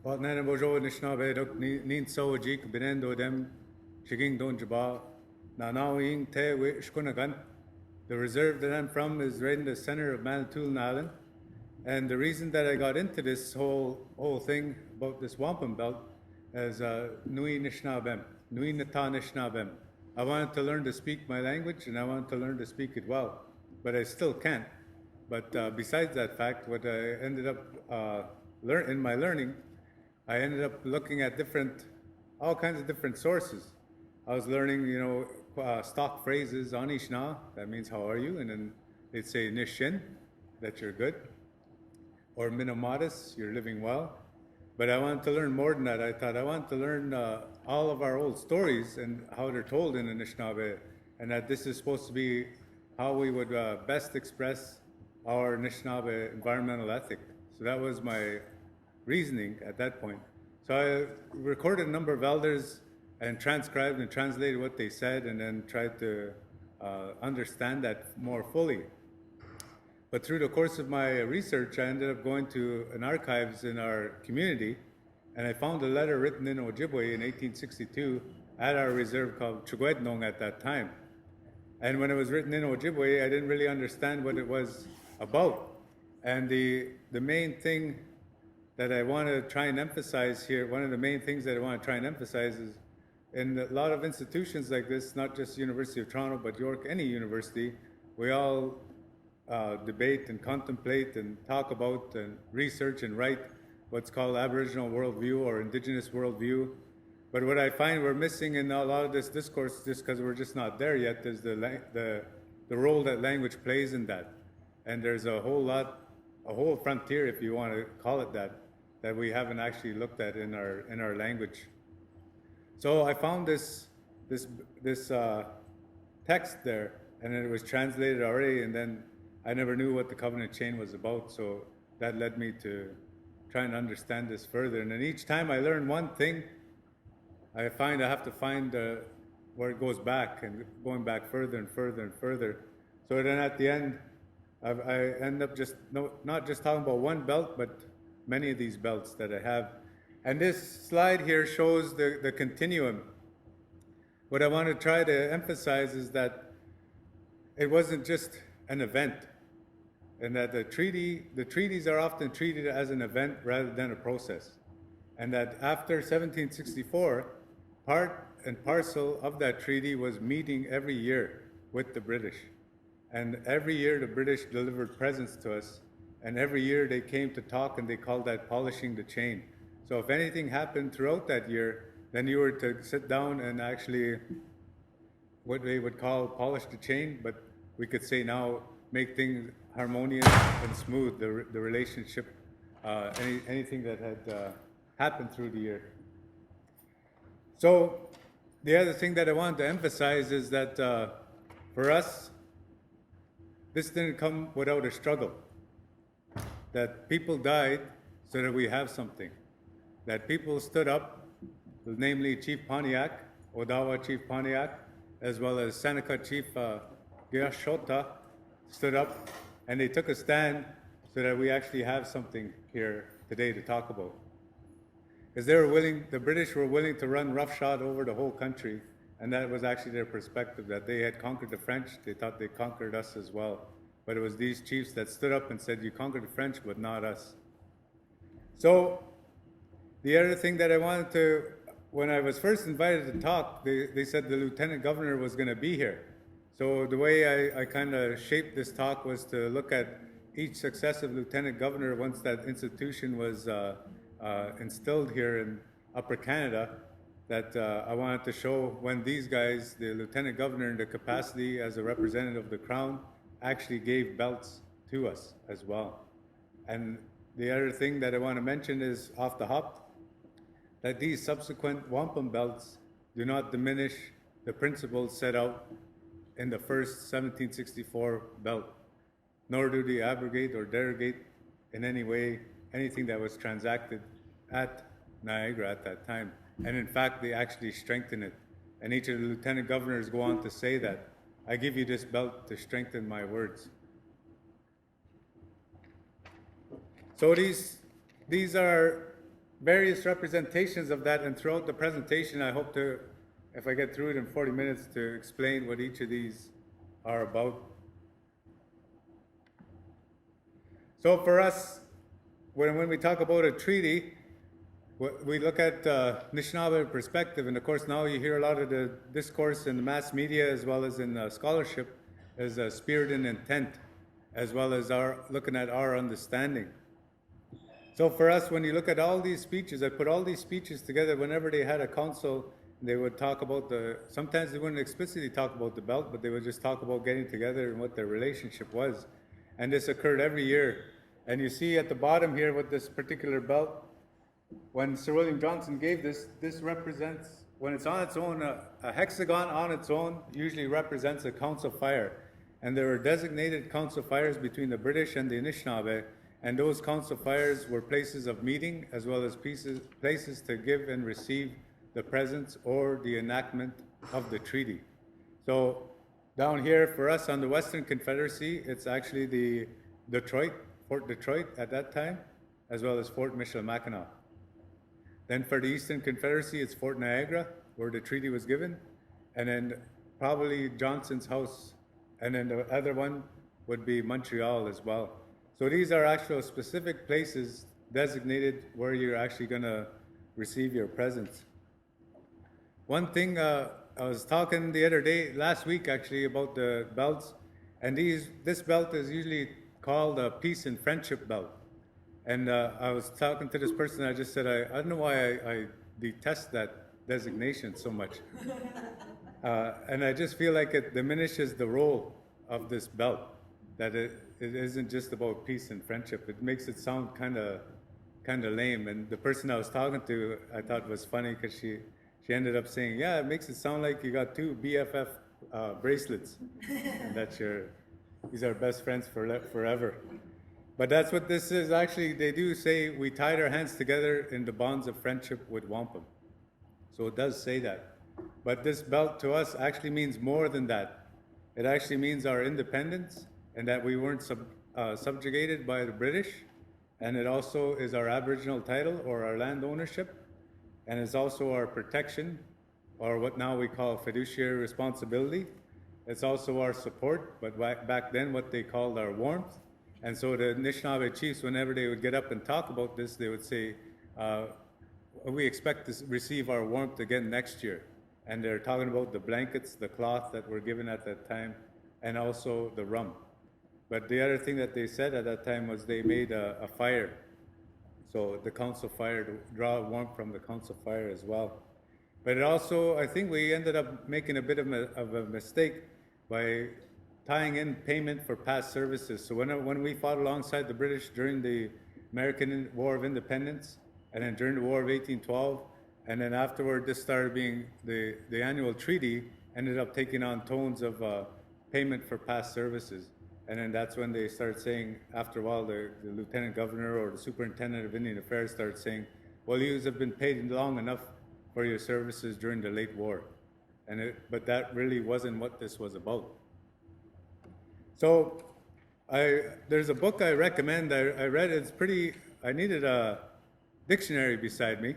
Patnana bojo nishnabe dok nin so jik benendo dem shiging don jaba na now ing te we shkunagan. The reserve that I'm from is right in the center of Manitowaning Island. And the reason that I got into this whole thing about this wampum belt is Nui Nishnabem, Nui Nata Nishnabem. I wanted to learn to speak my language and I wanted to learn to speak it well, but I still can't. But besides that fact, what I ended up in my learning, I ended up looking at all kinds of different sources. I was learning, stock phrases, Anishna, that means how are you? And then they'd say Nishin, that you're good. Or Minomatis, you're living well. But I wanted to learn more than that. I thought I wanted to learn all of our old stories and how they're told in Anishinaabe, and that this is supposed to be how we would best express our Anishinaabe environmental ethic. So that was my reasoning at that point. So I recorded a number of elders and transcribed and translated what they said and then tried to understand that more fully. But through the course of my research, I ended up going to an archives in our community, and I found a letter written in Ojibwe in 1862 at our reserve called Gchi-Miigisabikan at that time. And when it was written in Ojibwe, I didn't really understand what it was about. And the main thing that I want to try and emphasize here, one of the main things that I want to try and emphasize is in a lot of institutions like this, not just University of Toronto, but York, any university, we all debate and contemplate and talk about and research and write what's called Aboriginal worldview or Indigenous worldview. But what I find we're missing in a lot of this discourse, just because we're just not there yet, is the role that language plays in that. And there's a whole frontier, if you want to call it that we haven't actually looked at in our language. So I found this text there, and it was translated already, and then I never knew what the covenant chain was about, so that led me to try and understand this further. And then each time I learn one thing, I find I have to find where it goes back and going back further and further and further. So then at the end, I end up not just talking about one belt, but many of these belts that I have. And this slide here shows the continuum. What I want to try to emphasize is that it wasn't just an event, and that the treaties are often treated as an event rather than a process. And that after 1764, part and parcel of that treaty was meeting every year with the British. And every year the British delivered presents to us, and every year they came to talk, and they called that polishing the chain. So if anything happened throughout that year, then you were to sit down and actually, what they would call polish the chain, but we could say now make things harmonious and smooth, the relationship, anything that had happened through the year. So the other thing that I wanted to emphasize is that for us, this didn't come without a struggle. That people died so that we have something. That people stood up, namely Chief Pontiac, Odawa Chief Pontiac, as well as Seneca Chief Giashota, stood up, and they took a stand so that we actually have something here today to talk about. Because the British were willing to run roughshod over the whole country, and that was actually their perspective, that they had conquered the French. They thought they conquered us as well. But it was these chiefs that stood up and said, you conquered the French, but not us. So the other thing that I wanted to, when I was first invited to talk, they said the Lieutenant Governor was going to be here. So the way I kind of shaped this talk was to look at each successive Lieutenant Governor once that institution was instilled here in Upper Canada, that I wanted to show when these guys, the Lieutenant Governor in the capacity as a representative of the Crown, actually gave belts to us as well. And the other thing that I want to mention is off the hop, that these subsequent wampum belts do not diminish the principles set out in the first 1764 belt, nor do they abrogate or derogate in any way anything that was transacted at Niagara at that time. And in fact, they actually strengthen it. And each of the lieutenant governors go on to say that, I give you this belt to strengthen my words. So these various representations of that, and throughout the presentation, I hope to, if I get through it in 40 minutes, to explain what each of these are about. So for us, when we talk about a treaty, we look at Anishinaabe perspective, and of course now you hear a lot of the discourse in the mass media as well as in scholarship as spirit and intent, as well as looking at our understanding. So for us, when you look at all these speeches, I put all these speeches together. Whenever they had a council, they would talk about sometimes they wouldn't explicitly talk about the belt, but they would just talk about getting together and what their relationship was. And this occurred every year. And you see at the bottom here with this particular belt, when Sir William Johnson gave this represents, when it's on its own, a hexagon on its own usually represents a council fire. And there were designated council fires between the British and the Anishinaabe, and those council fires were places of meeting as well as places to give and receive the presence or the enactment of the treaty. So down here for us on the Western Confederacy, it's actually the Fort Detroit at that time, as well as Fort Michilimackinac. Then for the Eastern Confederacy, it's Fort Niagara, where the treaty was given, and then probably Johnson's house, and then the other one would be Montreal as well. So these are actual specific places designated where you're actually going to receive your presents. One thing, I was talking the other day, last week actually, about the belts, and this belt is usually called a peace and friendship belt. And I was talking to this person, I just said, I don't know why I detest that designation so much. And I just feel like it diminishes the role of this belt, that it isn't just about peace and friendship. It makes it sound kind of lame. And the person I was talking to, I thought was funny because she ended up saying, yeah, it makes it sound like you got two BFF bracelets, and that these are best friends forever. But that's what this is. Actually, they do say we tied our hands together in the bonds of friendship with wampum. So it does say that. But this belt to us actually means more than that. It actually means our independence and that we weren't subjugated by the British. And it also is our Aboriginal title or our land ownership. And it's also our protection, or what now we call fiduciary responsibility. It's also our support, but back then what they called our warmth. And so the Anishinaabe chiefs, whenever they would get up and talk about this, they would say, we expect to receive our warmth again next year. And they're talking about the blankets, the cloth that were given at that time, and also the rum. But the other thing that they said at that time was they made a fire. So the council fire, to draw warmth from the council fire as well. But it also, I think we ended up making a bit of a mistake by tying in payment for past services. So when we fought alongside the British during the American War of Independence, and then during the War of 1812, and then afterward this started being the annual treaty, ended up taking on tones of payment for past services. And then that's when they started saying, after a while, the lieutenant governor or the superintendent of Indian Affairs started saying, well, you have been paid long enough for your services during the late war. But that really wasn't what this was about. So there's a book I recommend. I read it. I needed a dictionary beside me.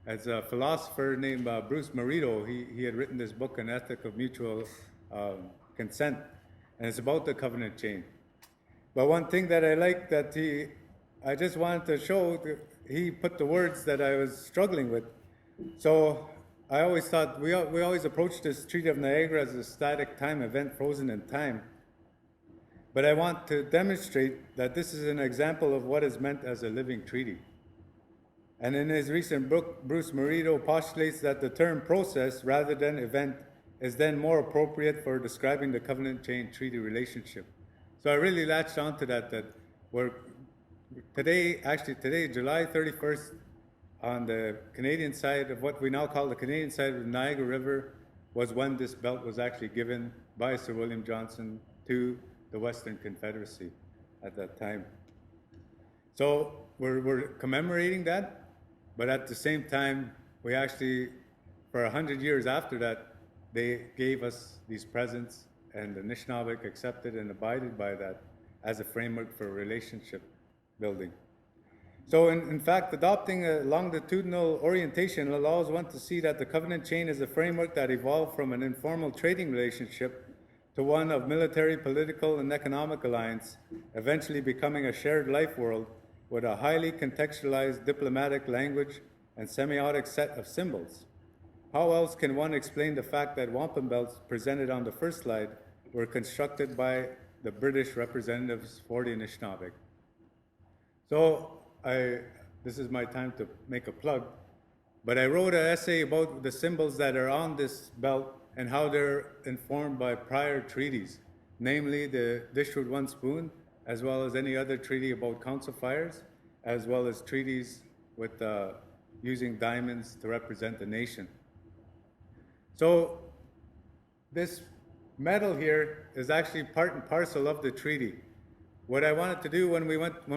As a philosopher named Bruce Morito, he had written this book, An Ethic of Mutual Consent. And it's about the covenant chain. But one thing that I like that I just wanted to show, he put the words that I was struggling with. So I always thought, we always approach this Treaty of Niagara as a static time event frozen in time. But I want to demonstrate that this is an example of what is meant as a living treaty. And in his recent book, Bruce Morito postulates that the term process rather than event is then more appropriate for describing the covenant chain treaty relationship. So I really latched onto that today, July 31st, on the Canadian side of what we now call the Canadian side of the Niagara River, was when this belt was actually given by Sir William Johnson to the Western Confederacy at that time. So we're commemorating that, but at the same time, we actually, for 100 years after that, they gave us these presents, and the Anishinaabe accepted and abided by that as a framework for relationship building. So in fact, adopting a longitudinal orientation allows one to see that the covenant chain is a framework that evolved from an informal trading relationship to one of military, political, and economic alliance, eventually becoming a shared life world with a highly contextualized diplomatic language and semiotic set of symbols. How else can one explain the fact that wampum belts presented on the first slide were constructed by the British representatives for the Anishinaabe? So this is my time to make a plug, but I wrote an essay about the symbols that are on this belt and how they're informed by prior treaties, namely the Dish with One Spoon, as well as any other treaty about council fires, as well as treaties with using diamonds to represent the nation. So this medal here is actually part and parcel of the treaty. What I wanted to do when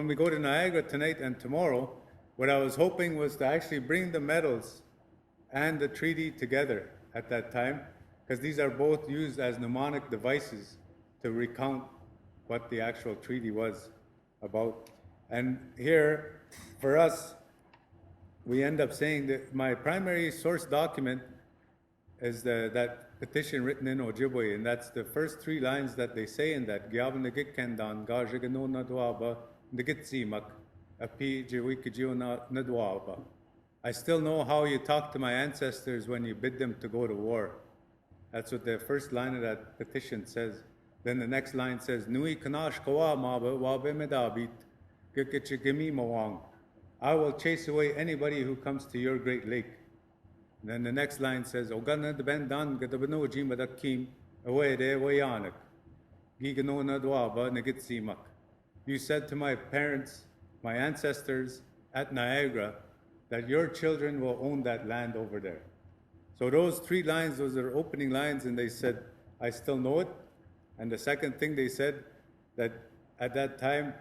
we go to Niagara tonight and tomorrow, what I was hoping was to actually bring the medals and the treaty together at that time, because these are both used as mnemonic devices to recount what the actual treaty was about. And here, for us, we end up saying that my primary source document is that petition written in Ojibwe, and that's the first three lines that they say in that. I still know how you talk to my ancestors when you bid them to go to war. That's what the first line of that petition says. Then the next line says, Nui kanash kawa mabe wabe medabit gchi-Gchi mawang. I will chase away anybody who comes to your great lake. And then the next line says, Ogana de bendan gadabano jimadakim away de wayanak. Giganona dwaba negitsimak. You said to my parents, my ancestors at Niagara, that your children will own that land over there. So those three lines, those are opening lines, and they said, I still know it. And the second thing they said, that at that time,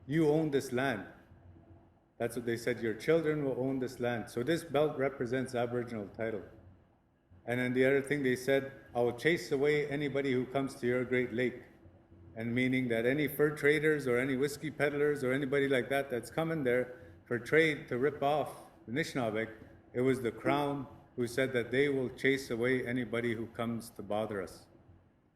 you own this land. That's what they said, your children will own this land. So this belt represents Aboriginal title. And then the other thing they said, I will chase away anybody who comes to your great lake. And meaning that any fur traders or any whiskey peddlers or anybody like that that's coming there for trade to rip off the Anishinaabe, it was the Crown who said that they will chase away anybody who comes to bother us.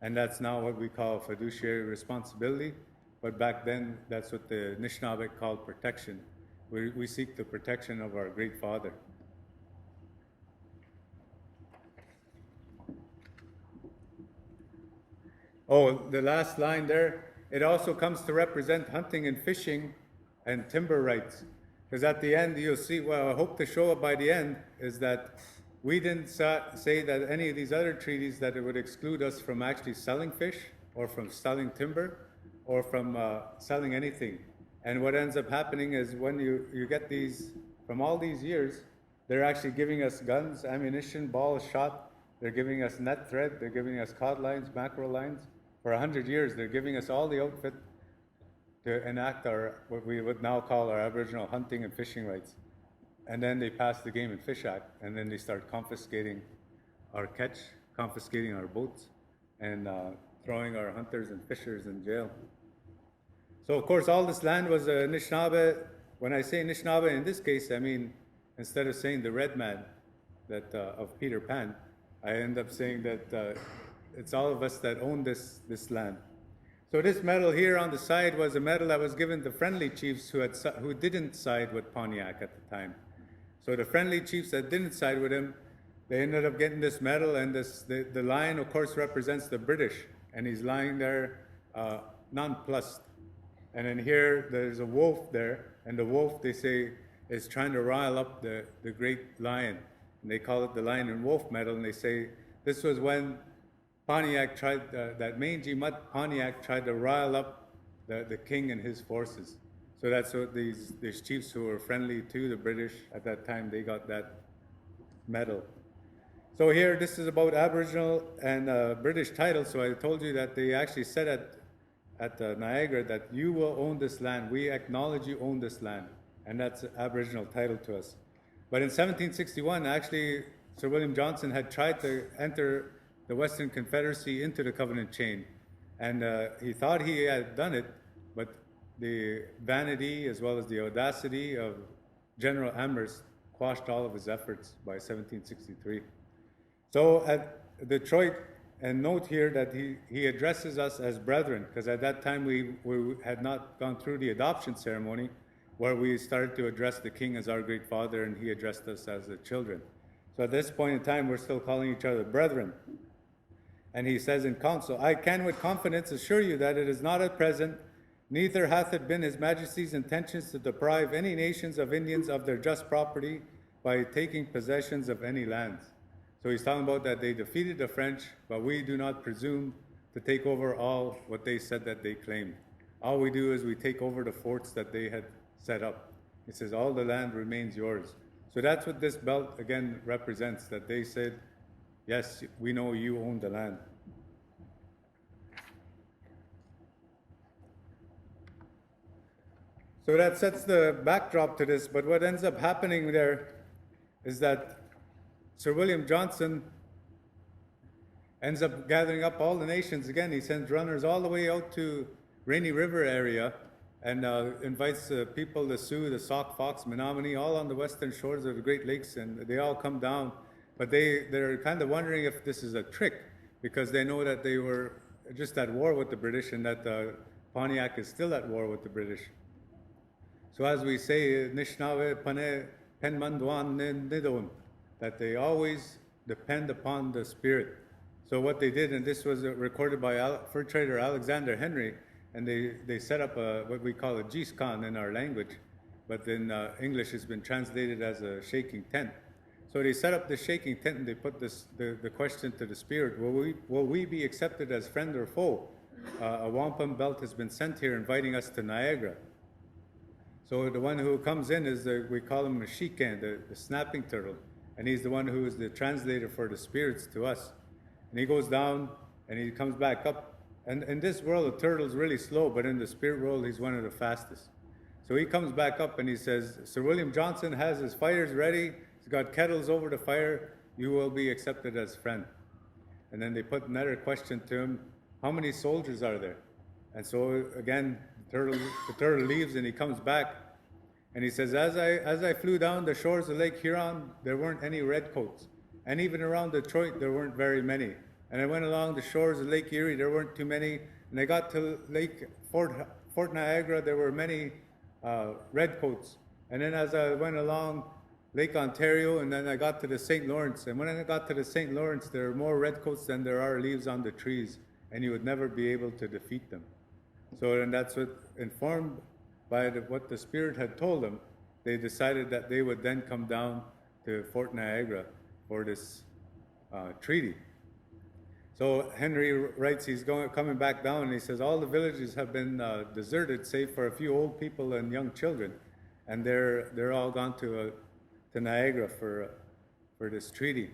And that's now what we call fiduciary responsibility. But back then, that's what the Anishinaabe called protection. We seek the protection of our great father. Oh, the last line there, it also comes to represent hunting and fishing and timber rights. Because at the end, you'll see, well, I hope to show it by the end, is that we didn't say that any of these other treaties that it would exclude us from actually selling fish or from selling timber or from selling anything. And what ends up happening is when you get these, from all these years, they're actually giving us guns, ammunition, balls, shot. They're giving us net thread. They're giving us cod lines, mackerel lines. For 100 years, they're giving us all the outfit to enact what we would now call our Aboriginal hunting and fishing rights. And then they pass the Game and Fish Act, and then they start confiscating our catch, confiscating our boats, and throwing our hunters and fishers in jail. So, of course, all this land was Anishinaabe. When I say Anishinaabe, in this case, I mean, instead of saying the red man that, of Peter Pan, I end up saying that it's all of us that own this land. So this medal here on the side was a medal that was given to friendly chiefs who didn't side with Pontiac at the time. So the friendly chiefs that didn't side with him, they ended up getting this medal, and the lion, of course, represents the British, and he's lying there nonplussed. And then here, there's a wolf there, and the wolf, they say, is trying to rile up the great lion. And they call it the Lion and Wolf medal, and they say this was when Pontiac tried, that mangy mutt Pontiac tried to rile up the king and his forces. So that's what these chiefs who were friendly to the British at that time, they got that medal. So here, this is about Aboriginal and British title. So I told you that they actually said at Niagara that you will own this land. We acknowledge you own this land. And that's Aboriginal title to us. But in 1761, actually, Sir William Johnson had tried to enter the Western Confederacy into the Covenant chain. And he thought he had done it, but the vanity as well as the audacity of General Amherst quashed all of his efforts by 1763. So at Detroit, and note here that he addresses us as brethren, because at that time we had not gone through the adoption ceremony where we started to address the king as our great father and he addressed us as the children. So at this point in time, we're still calling each other brethren. And he says in council, I can with confidence assure you that it is not at present, neither hath it been His Majesty's intentions to deprive any nations of Indians of their just property by taking possessions of any lands. So he's talking about that they defeated the French, but we do not presume to take over all what they said that they claimed. All we do is we take over the forts that they had set up. He says all the land remains yours. So that's what this belt again represents, that they said, yes, we know you own the land. So that sets the backdrop to this, but what ends up happening there is that Sir William Johnson ends up gathering up all the nations again. He sends runners all the way out to Rainy River area and invites people, the Sioux, the Sauk, Fox, Menominee, all on the western shores of the Great Lakes, and they all come down. But they're kind of wondering if this is a trick, because they know that they were just at war with the British and that Pontiac is still at war with the British. So as we say, Nishnave Pane Penmanduan Nidon, that they always depend upon the spirit. So what they did, and this was recorded by fur trader Alexander Henry, and they set up what we call a Giskan in our language, but in English it's been translated as a shaking tent. So they set up the shaking tent and they put the question to the spirit, will we be accepted as friend or foe? A wampum belt has been sent here inviting us to Niagara. So the one who comes in is, we call him a Shikan, the snapping turtle. And he's the one who is the translator for the spirits to us. And he goes down and he comes back up. And in this world, the turtle's really slow, but in the spirit world, he's one of the fastest. So he comes back up and he says, Sir William Johnson has his fires ready. He's got kettles over the fire. You will be accepted as friend. And then they put another question to him, how many soldiers are there? And so again, the turtle leaves and he comes back. And he says, as I flew down the shores of Lake Huron, there weren't any redcoats. And even around Detroit, there weren't very many. And I went along the shores of Lake Erie, there weren't too many. And I got to Fort Niagara, there were many redcoats. And then as I went along Lake Ontario, and then I got to the St. Lawrence. And when I got to the St. Lawrence, there are more redcoats than there are leaves on the trees. And you would never be able to defeat them. So then that's what, informed by what the spirit had told them, they decided that they would then come down to Fort Niagara for this treaty. So Henry writes, he's coming back down, and he says all the villages have been deserted, save for a few old people and young children, and they're all gone to Niagara for this treaty.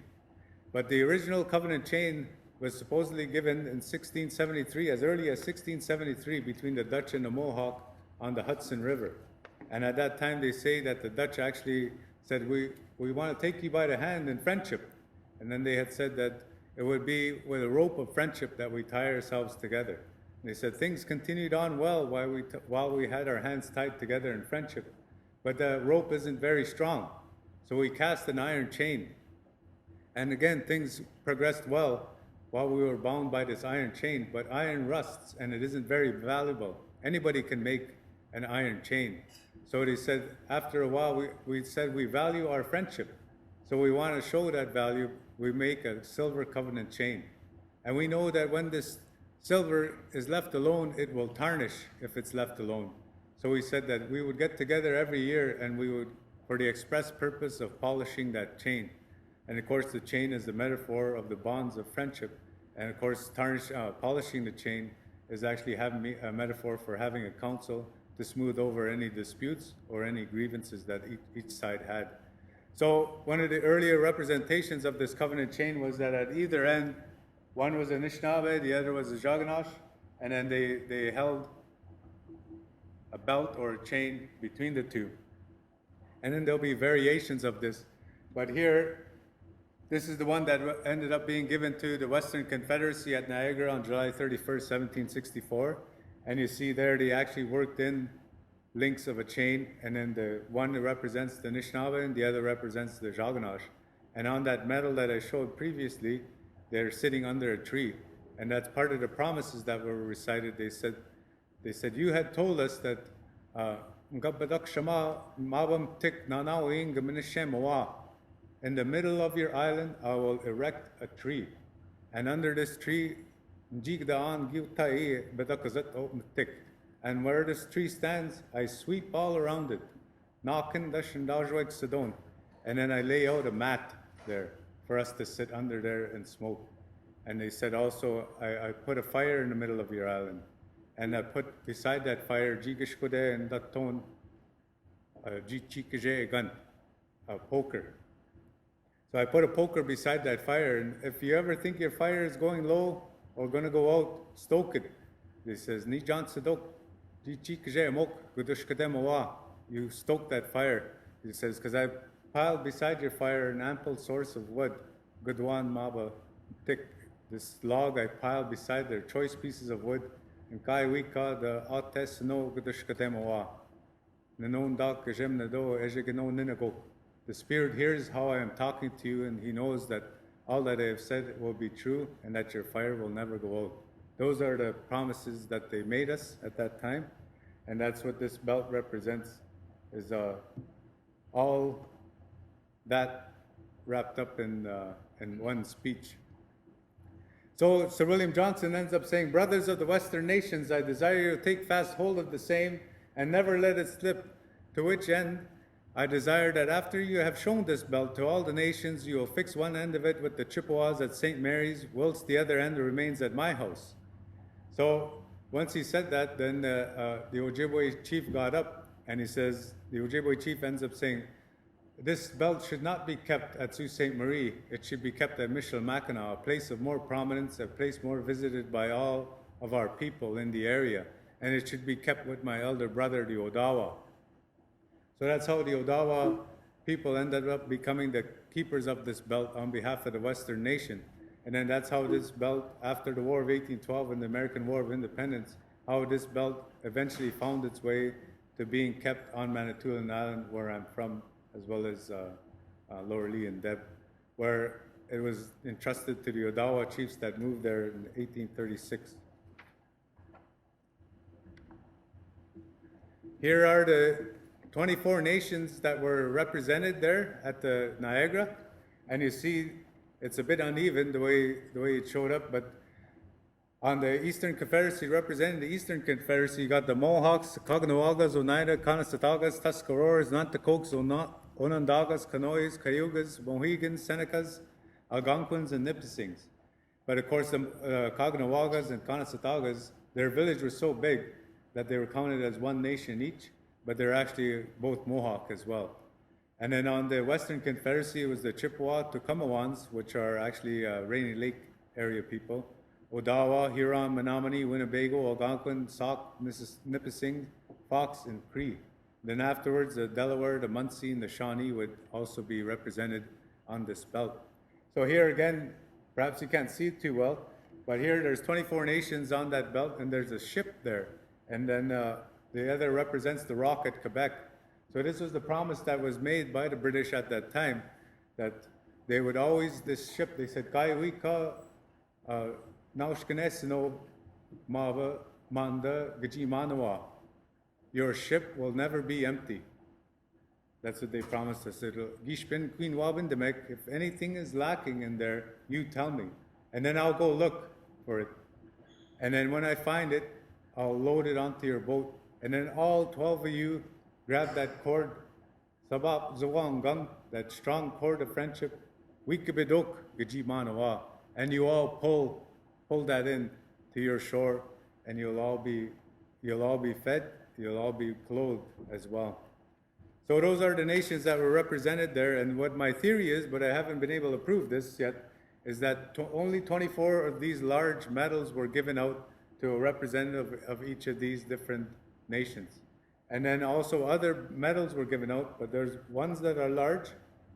But the original covenant chain was supposedly given in 1673, as early as 1673, between the Dutch and the Mohawk on the Hudson River. And at that time they say that the Dutch actually said, we want to take you by the hand in friendship. And then they had said that it would be with a rope of friendship that we tie ourselves together. And they said things continued on well while we had our hands tied together in friendship, but the rope isn't very strong. So we cast an iron chain. And again, things progressed well while we were bound by this iron chain, but iron rusts and it isn't very valuable. Anybody can make an iron chain. So they said, after a while, we said we value our friendship. So we want to show that value, we make a silver covenant chain. And we know that when this silver is left alone, it will tarnish if it's left alone. So we said that we would get together every year and we would, for the express purpose of polishing that chain. And of course, the chain is the metaphor of the bonds of friendship. And of course, polishing the chain is actually having a metaphor for having a council to smooth over any disputes or any grievances that each side had. So one of the earlier representations of this covenant chain was that at either end, one was a Anishinaabe, the other was a Jaganash, and then they held a belt or a chain between the two. And then there'll be variations of this. But here, this is the one that ended up being given to the Western Confederacy at Niagara on July 31st, 1764. And you see there they actually worked in links of a chain, and then the one that represents the Anishinaabe and the other represents the Jagannash. And on that medal that I showed previously, they're sitting under a tree. And that's part of the promises that were recited. They said, you had told us that in the middle of your island, I will erect a tree. And under this tree, and where this tree stands, I sweep all around it. And then I lay out a mat there for us to sit under there and smoke. And they said also, I put a fire in the middle of your island. And I put beside that fire, and daton, Gchi-Miigisabikan, a poker. So I put a poker beside that fire, and if you ever think your fire is going low or going to go out, stoke it. He says, Ni Jan Sadok, you stoke that fire. He says, because I piled beside your fire an ample source of wood. Gudwan Maba Tik. This log I piled beside their choice pieces of wood. And Kai Wika the Ates no Gudushkatemoa. Nanon Dak Gajem Nado Ejegano Ninago. The Spirit hears how I am talking to you, and He knows that all that I have said will be true, and that your fire will never go out. Those are the promises that they made us at that time, and that's what this belt represents, is all that wrapped up in one speech. So Sir William Johnson ends up saying, brothers of the Western nations, I desire you to take fast hold of the same and never let it slip, to which end I desire that after you have shown this belt to all the nations, you will fix one end of it with the Chippewas at St. Mary's, whilst the other end remains at my house. So once he said that, then the Ojibwe chief got up, and he says, the Ojibwe chief ends up saying, this belt should not be kept at Sault Ste. Marie. It should be kept at Michilimackinac, a place of more prominence, a place more visited by all of our people in the area. And it should be kept with my elder brother, the Odawa. So that's how the Odawa people ended up becoming the keepers of this belt on behalf of the Western nation. And then that's how this belt, after the War of 1812 and the American War of Independence, how this belt eventually found its way to being kept on Manitowaning Island, where I'm from, as well as Lower Lee and Deb, where it was entrusted to the Odawa chiefs that moved there in 1836. Here are the 24 nations that were represented there at the Niagara, and you see it's a bit uneven the way it showed up, but on the Eastern Confederacy, representing the Eastern Confederacy, you got the Mohawks, Caughnawagas, Oneida, Conostatogas, Tuscaroras, Nanticokes, Onondagas, Kanois, Cayugas, Mohegans, Senecas, Algonquins, and Nipissings. But of course, the Caughnawagas and Conostatogas, their village was so big that they were counted as one nation each, but they're actually both Mohawk as well. And then on the Western Confederacy, it was the Chippewa, Tucumawans, which are actually Rainy Lake area people, Odawa, Huron, Menominee, Winnebago, Algonquin, Sauk, Nipissing, Fox, and Cree. Then afterwards, the Delaware, the Munsee, and the Shawnee would also be represented on this belt. So here again, perhaps you can't see it too well, but here there's 24 nations on that belt, and there's a ship there. And then the other represents the rock at Quebec. So this was the promise that was made by the British at that time, that they would always, this ship, they said, Kai Wika, Naushkanesino Mava Manda Gchi-Miigisabikan. Your ship will never be empty. That's what they promised us. If anything is lacking in there, you tell me. And then I'll go look for it. And then when I find it, I'll load it onto your boat. And then all 12 of you grab that cord, Sabap Zawangang, that strong cord of friendship, Wiikjiwnigaazwag ge-izhinaagwadinig, and you all pull that in to your shore, and you'll all be fed, you'll all be clothed as well. So those are the nations that were represented there, and what my theory is, but I haven't been able to prove this yet, is that only 24 of these large medals were given out to a representative of each of these different nations. And then also other medals were given out, but there's ones that are large,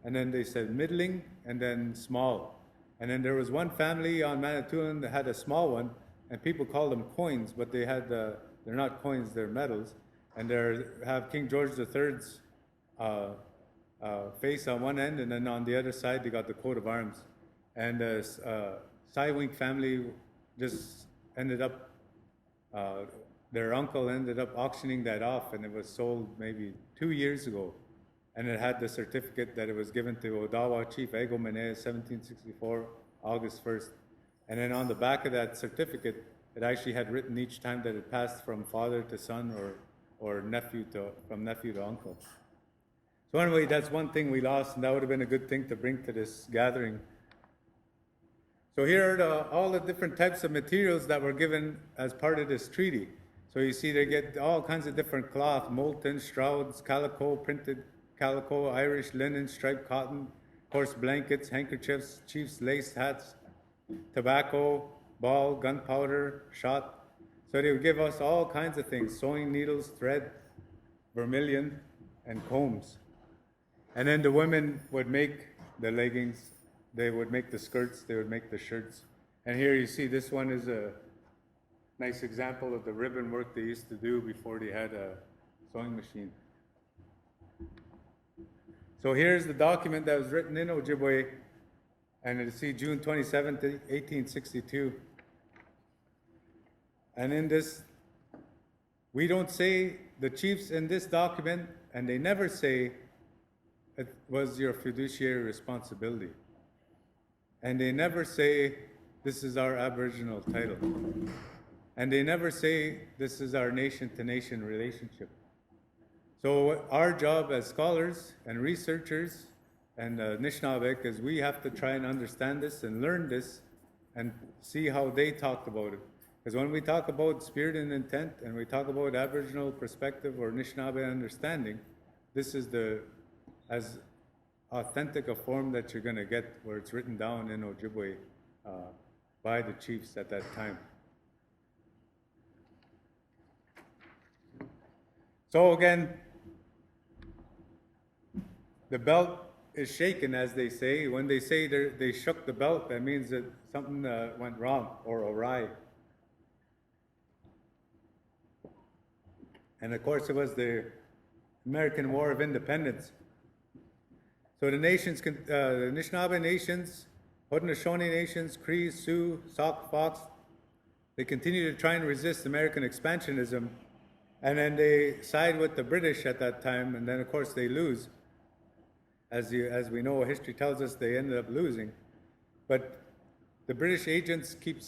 and then they said middling, and then small. And then there was one family on Manitowaning that had a small one, and people called them coins, but they had the They're not coins, they're medals. And they have King George III's face on one end, and then on the other side they got the coat of arms. And the Wink family just ended up, their uncle ended up auctioning that off, and it was sold maybe 2 years ago. And it had the certificate that it was given to Odawa Chief Ego Mene, 1764, August 1st. And then on the back of that certificate, it actually had written each time that it passed from father to son or from nephew to uncle. So anyway, that's one thing we lost, and that would have been a good thing to bring to this gathering. So here are all the different types of materials that were given as part of this treaty. So you see they get all kinds of different cloth, molten, shrouds, calico, printed calico, Irish linen, striped cotton, coarse blankets, handkerchiefs, chiefs' laced hats, tobacco, ball, gunpowder, shot. So they would give us all kinds of things, sewing needles, thread, vermilion, and combs. And then the women would make the leggings, they would make the skirts, they would make the shirts. And here you see this one is a nice example of the ribbon work they used to do before they had a sewing machine. So here's the document that was written in Ojibwe, and you see June 27th, 1862. And in this, we don't say the chiefs in this document, and they never say it was your fiduciary responsibility. And they never say this is our Aboriginal title. And they never say this is our nation-to-nation relationship. So our job as scholars and researchers and Anishinaabe is we have to try and understand this and learn this and see how they talked about it. Because when we talk about spirit and intent and we talk about Aboriginal perspective or Anishinaabe understanding, this is as authentic a form that you're going to get where it's written down in Ojibwe by the chiefs at that time. So again, the belt is shaken, as they say. When they say they shook the belt, that means that something went wrong or awry. And of course, it was the American War of Independence. So the nations, the Anishinaabe nations, Haudenosaunee nations, Cree, Sioux, Sauk, Fox, they continue to try and resist American expansionism. And then they side with the British at that time, and then of course they lose. As we know, history tells us they ended up losing. But the British agents keep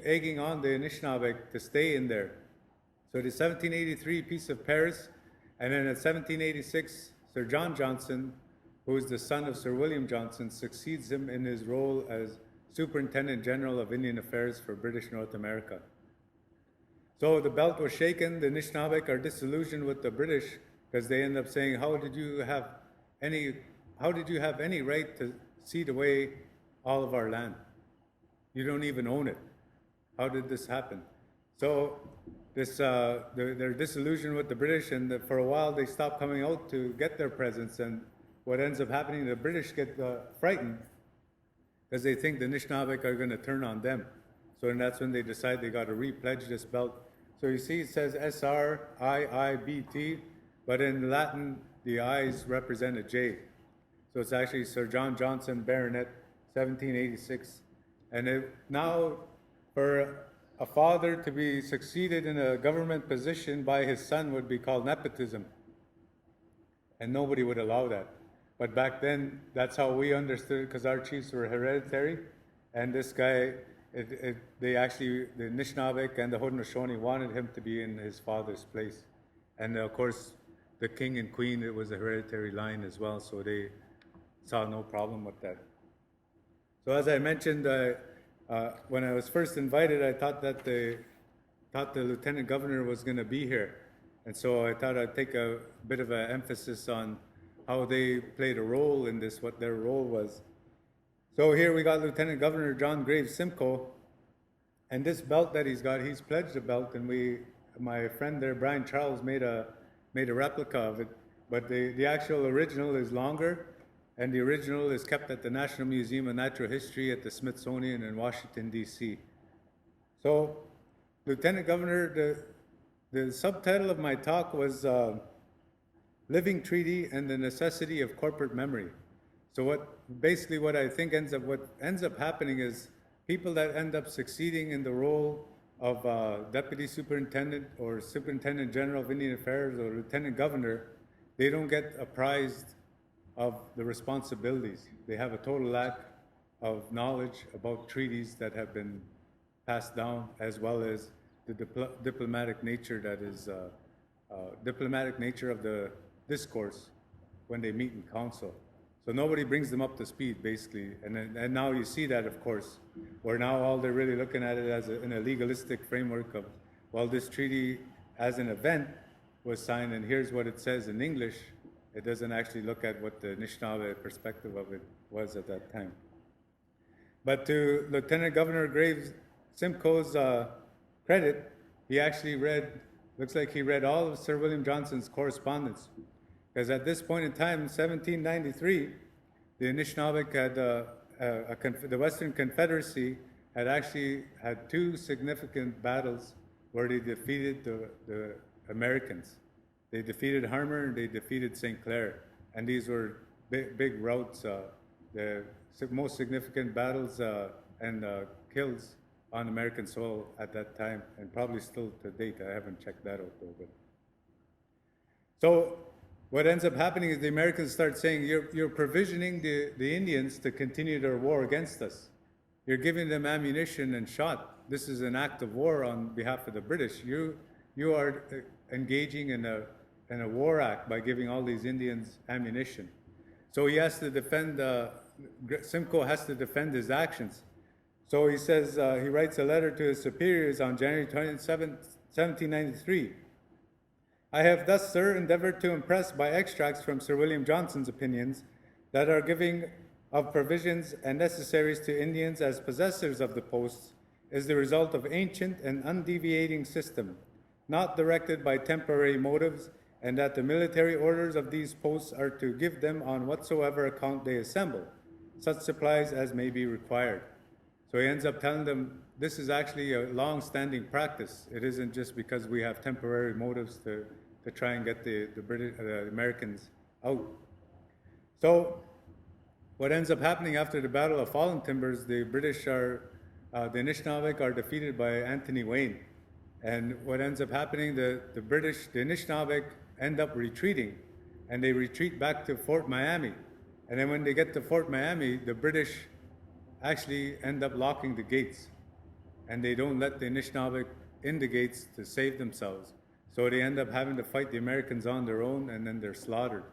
egging on the Anishinaabe to stay in there. So the 1783 Peace of Paris, and then in 1786, Sir John Johnson, who is the son of Sir William Johnson, succeeds him in his role as Superintendent General of Indian Affairs for British North America. So the belt was shaken. The Anishinaabe are disillusioned with the British because they end up saying, how did you have any right to cede away all of our land? You don't even own it. How did this happen? So they're disillusioned with the British, and for a while they stop coming out to get their presents. And what ends up happening, the British get frightened because they think the Anishinaabe are going to turn on them. So and that's when they decide they got to repledge this belt. So you see it says SRIIBT, but in Latin, the I's represent a J. So it's actually Sir John Johnson, Baronet, 1786. And now for a father to be succeeded in a government position by his son would be called nepotism. And nobody would allow that. But back then, that's how we understood, because our chiefs were hereditary. And this guy, the Anishinaabe and the Haudenosaunee wanted him to be in his father's place. And of course, the king and queen, it was a hereditary line as well, so they saw no problem with that. So as I mentioned, when I was first invited, I thought the lieutenant governor was going to be here. And so I thought I'd take a bit of an emphasis on how they played a role in this, what their role was. So here we got Lieutenant Governor John Graves Simcoe, and this belt that he's got, he's pledged a belt, and my friend there, Brian Charles, made a replica of it, but the actual original is longer, and the original is kept at the National Museum of Natural History at the Smithsonian in Washington, D.C. So, Lieutenant Governor, the subtitle of my talk was Living Treaty and the Necessity of Corporate Memory. So what I think what ends up happening is people that end up succeeding in the role of Deputy Superintendent or Superintendent General of Indian Affairs or Lieutenant Governor, they don't get apprised of the responsibilities. They have a total lack of knowledge about treaties that have been passed down, as well as the diplomatic nature that is diplomatic nature of the discourse when they meet in council. So nobody brings them up to speed, basically. And now you see that, of course, where now all they're really looking at it as in a legalistic framework of, well, this treaty as an event was signed, and here's what it says in English. It doesn't actually look at what the Anishinaabe perspective of it was at that time. But to Lieutenant Governor Graves Simcoe's credit, he actually looks like he read all of Sir William Johnson's correspondence. Because at this point in time, in 1793, the Anishinaabe had, the Western Confederacy had actually had two significant battles where they defeated the Americans. They defeated Harmer and they defeated St. Clair. And these were big routs, the most significant battles and kills on American soil at that time, and probably still to date. I haven't checked that out though. But. So what ends up happening is the Americans start saying, you're provisioning the Indians to continue their war against us. You're giving them ammunition and shot. This is an act of war on behalf of the British. You are engaging in a war act by giving all these Indians ammunition. So he has to defend, Simcoe has to defend his actions. So he says, he writes a letter to his superiors on January 27, 1793. I have thus, sir, endeavored to impress by extracts from Sir William Johnson's opinions that our giving of provisions and necessaries to Indians as possessors of the posts is the result of ancient and undeviating system, not directed by temporary motives, and that the military orders of these posts are to give them on whatsoever account they assemble, such supplies as may be required. So he ends up telling them this is actually a long-standing practice. It isn't just because we have temporary motives to try and get the Americans out. So what ends up happening after the Battle of Fallen Timbers, the British the Anishinaabe are defeated by Anthony Wayne. And what ends up happening, the Anishinaabe end up retreating, and they retreat back to Fort Miami. And then when they get to Fort Miami, the British actually end up locking the gates, and they don't let the Anishinaabe in the gates to save themselves. So they end up having to fight the Americans on their own, and then they're slaughtered.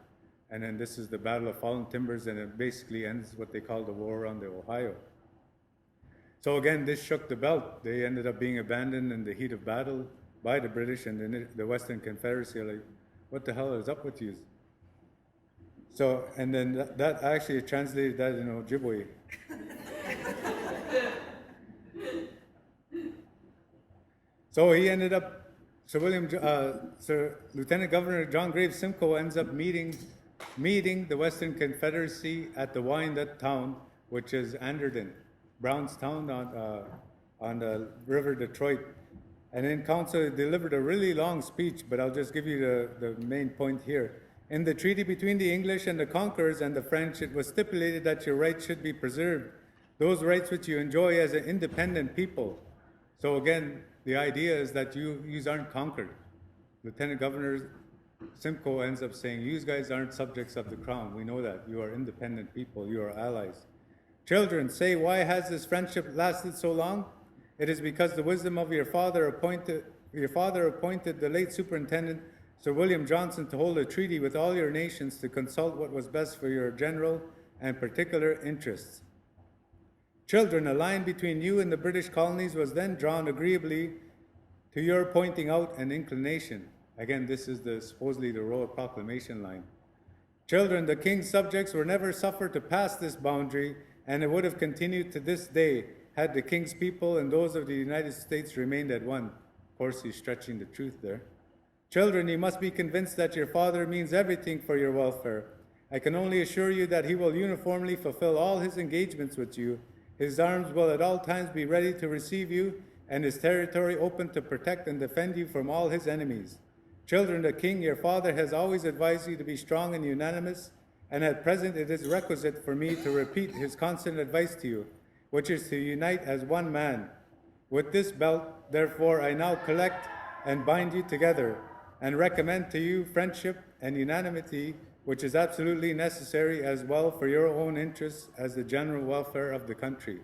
And then this is the Battle of Fallen Timbers, and it basically ends what they call the War on the Ohio. So again, this shook the belt. They ended up being abandoned in the heat of battle by the British, and the Western Confederacy are like, what the hell is up with you? So, and then that actually translated that in Ojibwe. So he ended up, Sir Lieutenant Governor John Graves Simcoe ends up meeting the Western Confederacy at the Wyandotte town, which is Anderton, Brownstown on the River Detroit. And in council, he delivered a really long speech, but I'll just give you the main point here. In the treaty between the English and the conquerors and the French, it was stipulated that your rights should be preserved, those rights which you enjoy as an independent people. So again, the idea is that you aren't conquered. Lieutenant Governor Simcoe ends up saying, you guys aren't subjects of the crown. We know that. You are independent people. You are allies. Children, say, why has this friendship lasted so long? It is because the wisdom of your father appointed the late superintendent, Sir William Johnson, to hold a treaty with all your nations to consult what was best for your general and particular interests. Children, a line between you and the British colonies was then drawn agreeably to your pointing out an inclination. Again, this is supposedly the Royal Proclamation line. Children, the king's subjects were never suffered to pass this boundary, and it would have continued to this day had the king's people and those of the United States remained at one. Of course, he's stretching the truth there. Children, you must be convinced that your father means everything for your welfare. I can only assure you that he will uniformly fulfill all his engagements with you. His arms will at all times be ready to receive you, and his territory open to protect and defend you from all his enemies. Children, the king, your father, has always advised you to be strong and unanimous, and at present it is requisite for me to repeat his constant advice to you, which is to unite as one man. With this belt, therefore, I now collect and bind you together, and recommend to you friendship and unanimity, which is absolutely necessary as well for your own interests as the general welfare of the country.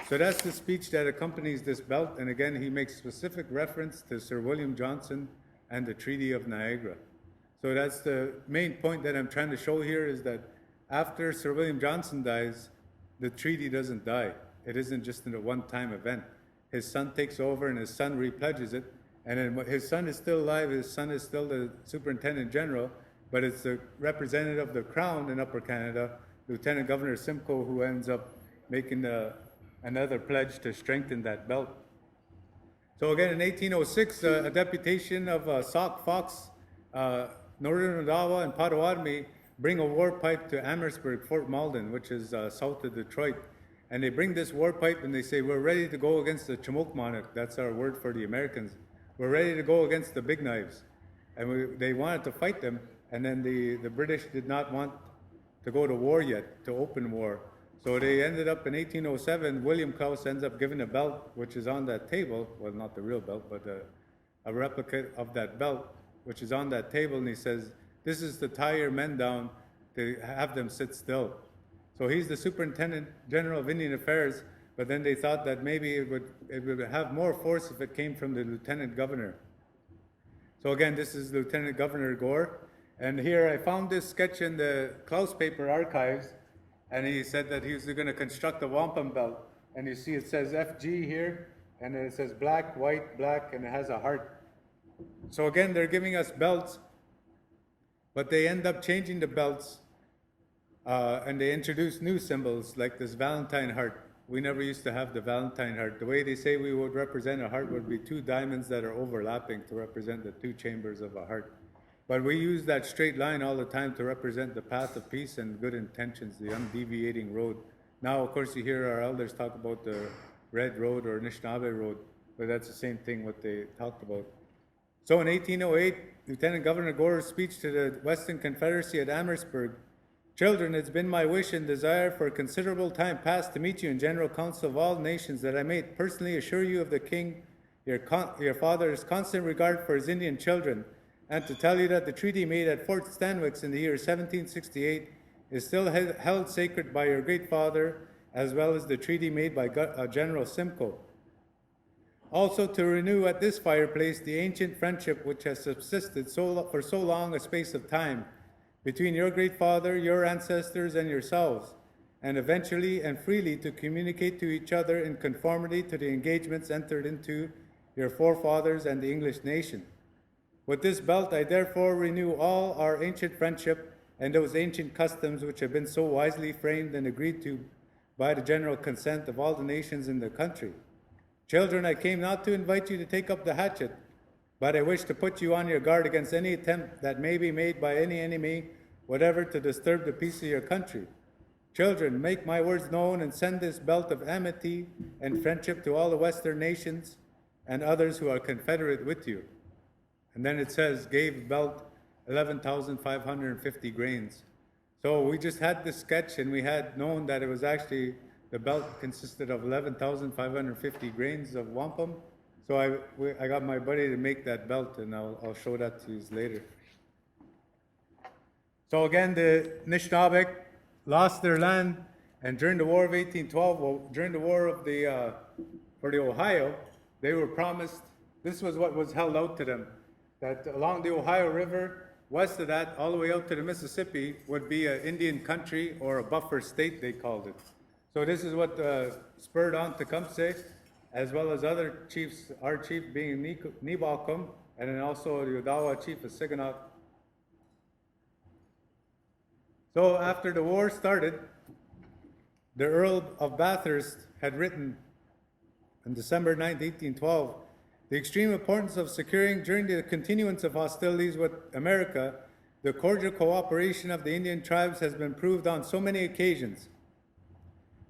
So that's the speech that accompanies this belt, and again, he makes specific reference to Sir William Johnson and the Treaty of Niagara. So that's the main point that I'm trying to show here, is that after Sir William Johnson dies, the treaty doesn't die. It isn't just a one-time event. His son takes over and his son repledges it, and then his son is still alive, his son is still the Superintendent General, but it's the representative of the Crown in Upper Canada, Lieutenant Governor Simcoe, who ends up making another pledge to strengthen that belt. So again, in 1806, a deputation of Sauk, Fox, Northern Ottawa, and Potawatomi bring a war pipe to Amherstburg, Fort Malden, which is south of Detroit. And they bring this war pipe and they say, we're ready to go against the Chimookmonuk. That's our word for the Americans. We're ready to go against the Big Knives. And they wanted to fight them. And then the British did not want to go to war yet, to open war. So they ended up in 1807, William Claus ends up giving a belt, which is on that table, well, not the real belt, but a replica of that belt, which is on that table, and he says, this is to tie your men down, to have them sit still. So he's the Superintendent General of Indian Affairs, but then they thought that maybe it would have more force if it came from the Lieutenant Governor. So again, this is Lieutenant Governor Gore, and here I found this sketch in the Claus paper archives, and he said that he was going to construct a wampum belt. And you see it says FG here, and then it says black, white, black, and it has a heart. So again, they're giving us belts, but they end up changing the belts, and they introduce new symbols like this Valentine heart. We never used to have the Valentine heart. The way they say we would represent a heart would be two diamonds that are overlapping to represent the two chambers of a heart. But we use that straight line all the time to represent the path of peace and good intentions, the undeviating road. Now, of course, you hear our elders talk about the Red Road or Anishinaabe Road, but that's the same thing what they talked about. So in 1808, Lieutenant Governor Gore's speech to the Western Confederacy at Amherstburg, children, it's been my wish and desire for a considerable time past to meet you in General Council of all nations, that I may personally assure you of the King, your father's constant regard for his Indian children, and to tell you that the treaty made at Fort Stanwix in the year 1768 is still held sacred by your great father, as well as the treaty made by General Simcoe. Also to renew at this fireplace the ancient friendship which has subsisted for so long a space of time between your great father, your ancestors, and yourselves, and eventually and freely to communicate to each other in conformity to the engagements entered into your forefathers and the English nation. With this belt, I therefore renew all our ancient friendship and those ancient customs which have been so wisely framed and agreed to by the general consent of all the nations in the country. Children, I came not to invite you to take up the hatchet, but I wish to put you on your guard against any attempt that may be made by any enemy, whatever, to disturb the peace of your country. Children, make my words known and send this belt of amity and friendship to all the Western nations and others who are confederate with you. And then it says, gave belt 11,550 grains. So we just had this sketch and we had known that it was actually, the belt consisted of 11,550 grains of wampum. So I got my buddy to make that belt, and I'll show that to you later. So again, the Anishinaabe lost their land, and during the War of 1812, during the War of for the Ohio, they were promised, this was what was held out to them, that along the Ohio River, west of that, all the way out to the Mississippi, would be an Indian country or a buffer state, they called it. So this is what spurred on Tecumseh, as well as other chiefs, our chief being Nibalcom, and then also the Odawa chief Assignack. So after the war started, the Earl of Bathurst had written on December 9, 1812, the extreme importance of securing during the continuance of hostilities with America, the cordial cooperation of the Indian tribes has been proved on so many occasions.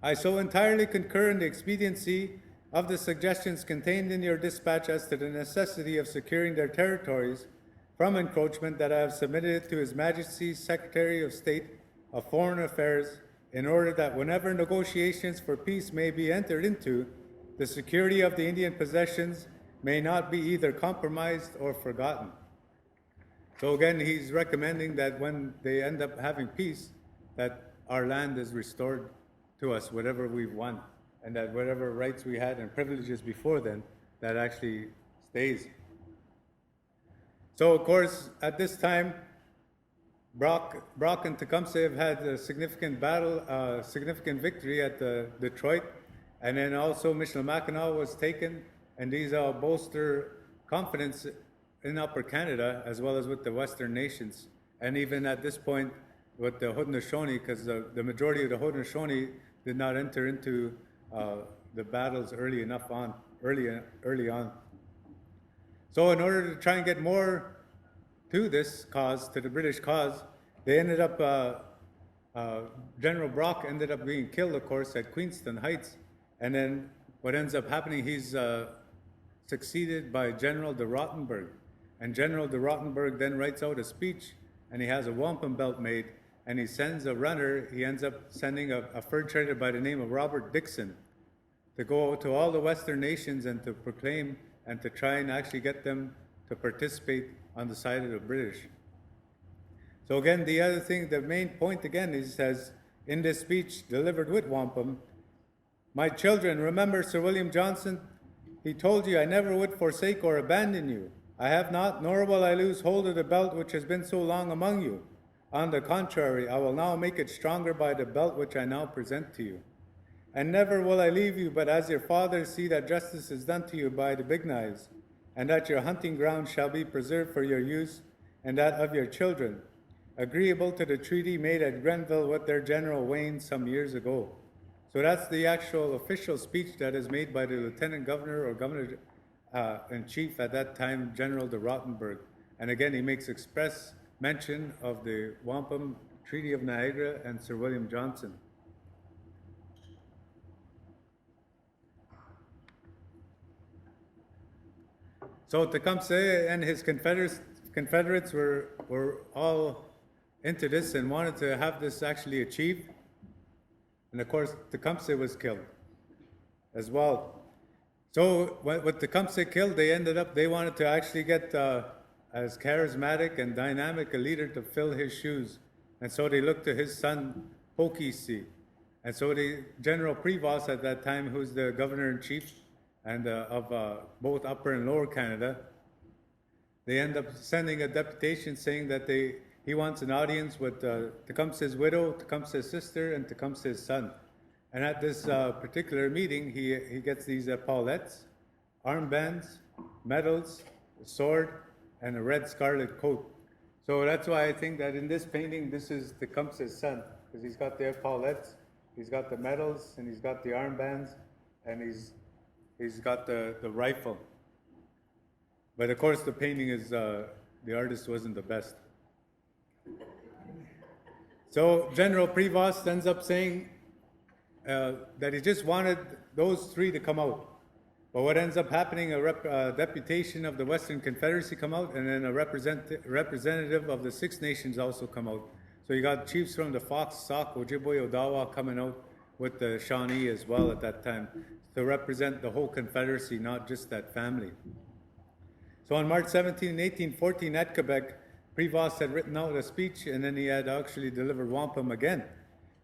I so entirely concur in the expediency Of the suggestions contained in your dispatch as to the necessity of securing their territories from encroachment, that I have submitted it to His Majesty's Secretary of State of Foreign Affairs, in order that whenever negotiations for peace may be entered into, the security of the Indian possessions may not be either compromised or forgotten. So again, he's recommending that when they end up having peace, that our land is restored to us, whatever we've won, and that whatever rights we had and privileges before then, that actually stays. So of course, at this time, Brock and Tecumseh have had a significant battle, significant victory at Detroit, and then also Michilimackinac was taken, and these all bolster confidence in Upper Canada as well as with the Western nations, and even at this point with the Haudenosaunee, because the majority of the Haudenosaunee did not enter into the battles early on. So in order to try and get more to this cause, to the British cause, they ended up, General Brock ended up being killed, of course, at Queenston Heights. And then what ends up happening, he's succeeded by General de Rottenberg. And General de Rottenberg then writes out a speech, and he has a wampum belt made, and he sends a runner. He ends up sending a fur trader by the name of Robert Dixon to go to all the Western nations and to proclaim and to try and actually get them to participate on the side of the British. So again, the other thing, the main point again, he says in this speech delivered with wampum, "My children, remember Sir William Johnson. He told you I never would forsake or abandon you. I have not, nor will I lose hold of the belt which has been so long among you. On the contrary, I will now make it stronger by the belt which I now present to you. And never will I leave you, but as your fathers see that justice is done to you by the big knives, and that your hunting ground shall be preserved for your use, and that of your children, agreeable to the treaty made at Grenville with their General Wayne some years ago." So that's the actual official speech that is made by the Lieutenant Governor or Governor-in-Chief at that time, General de Rottenberg. And again, he makes express mention of the Wampum Treaty of Niagara and Sir William Johnson. So Tecumseh and his Confederates were all into this and wanted to have this actually achieved. And of course, Tecumseh was killed as well. So with Tecumseh killed, they wanted to actually get as charismatic and dynamic a leader to fill his shoes. And so they looked to his son, Pokisi. And so General Prevost at that time, who's the governor-in-chief and of both Upper and Lower Canada, they end up sending a deputation saying that he wants an audience with Tecumseh's widow, Tecumseh's sister, and Tecumseh's son. And at this particular meeting, he gets these epaulettes, armbands, medals, a sword, and a red scarlet coat. So that's why I think that in this painting, this is Tecumseh's son, because he's got the epaulettes, he's got the medals, and he's got the armbands, and he's got the rifle. But of course, the painting is, the artist wasn't the best. So General Prevost ends up saying that he just wanted those three to come out. But what ends up happening, a deputation of the Western Confederacy come out, and then a representative of the Six Nations also come out. So you got chiefs from the Fox, Sauk, Ojibwe, Odawa coming out with the Shawnee as well at that time to represent the whole Confederacy, not just that family. So on March 17, 1814 at Quebec, Prevost had written out a speech, and then he had actually delivered wampum again.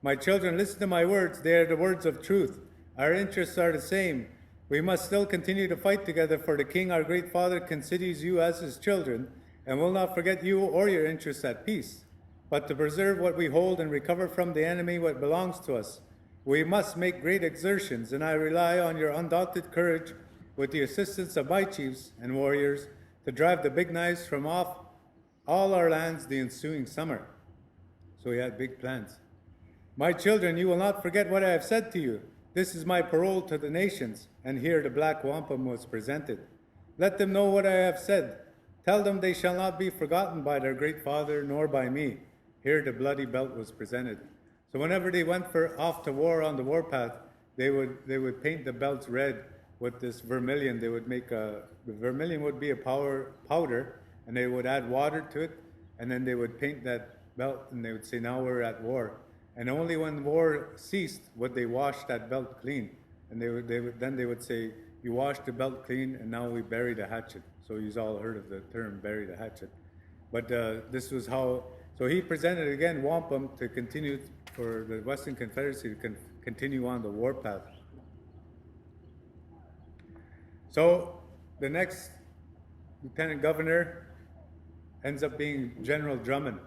"My children, listen to my words. They are the words of truth. Our interests are the same. We must still continue to fight together, for the King, our great father, considers you as his children, and will not forget you or your interests at peace. But to preserve what we hold and recover from the enemy what belongs to us, we must make great exertions, and I rely on your undaunted courage, with the assistance of my chiefs and warriors, to drive the big knives from off all our lands the ensuing summer." So he had big plans. "My children, you will not forget what I have said to you. This is my parole to the nations," and here the black wampum was presented. "Let them know what I have said. Tell them they shall not be forgotten by their great father, nor by me." Here the bloody belt was presented. So whenever they went off to war on the warpath, they would paint the belts red with this vermilion. They would make the vermilion would be a powder, and they would add water to it, and then they would paint that belt, and they would say, now we're at war. And only when war ceased would they wash that belt clean. And then they would say, you washed the belt clean, and now we bury the hatchet. So you've all heard of the term bury the hatchet. But this was how, so he presented again wampum to continue for the Western Confederacy to continue on the war path. So the next lieutenant governor ends up being General Drummond.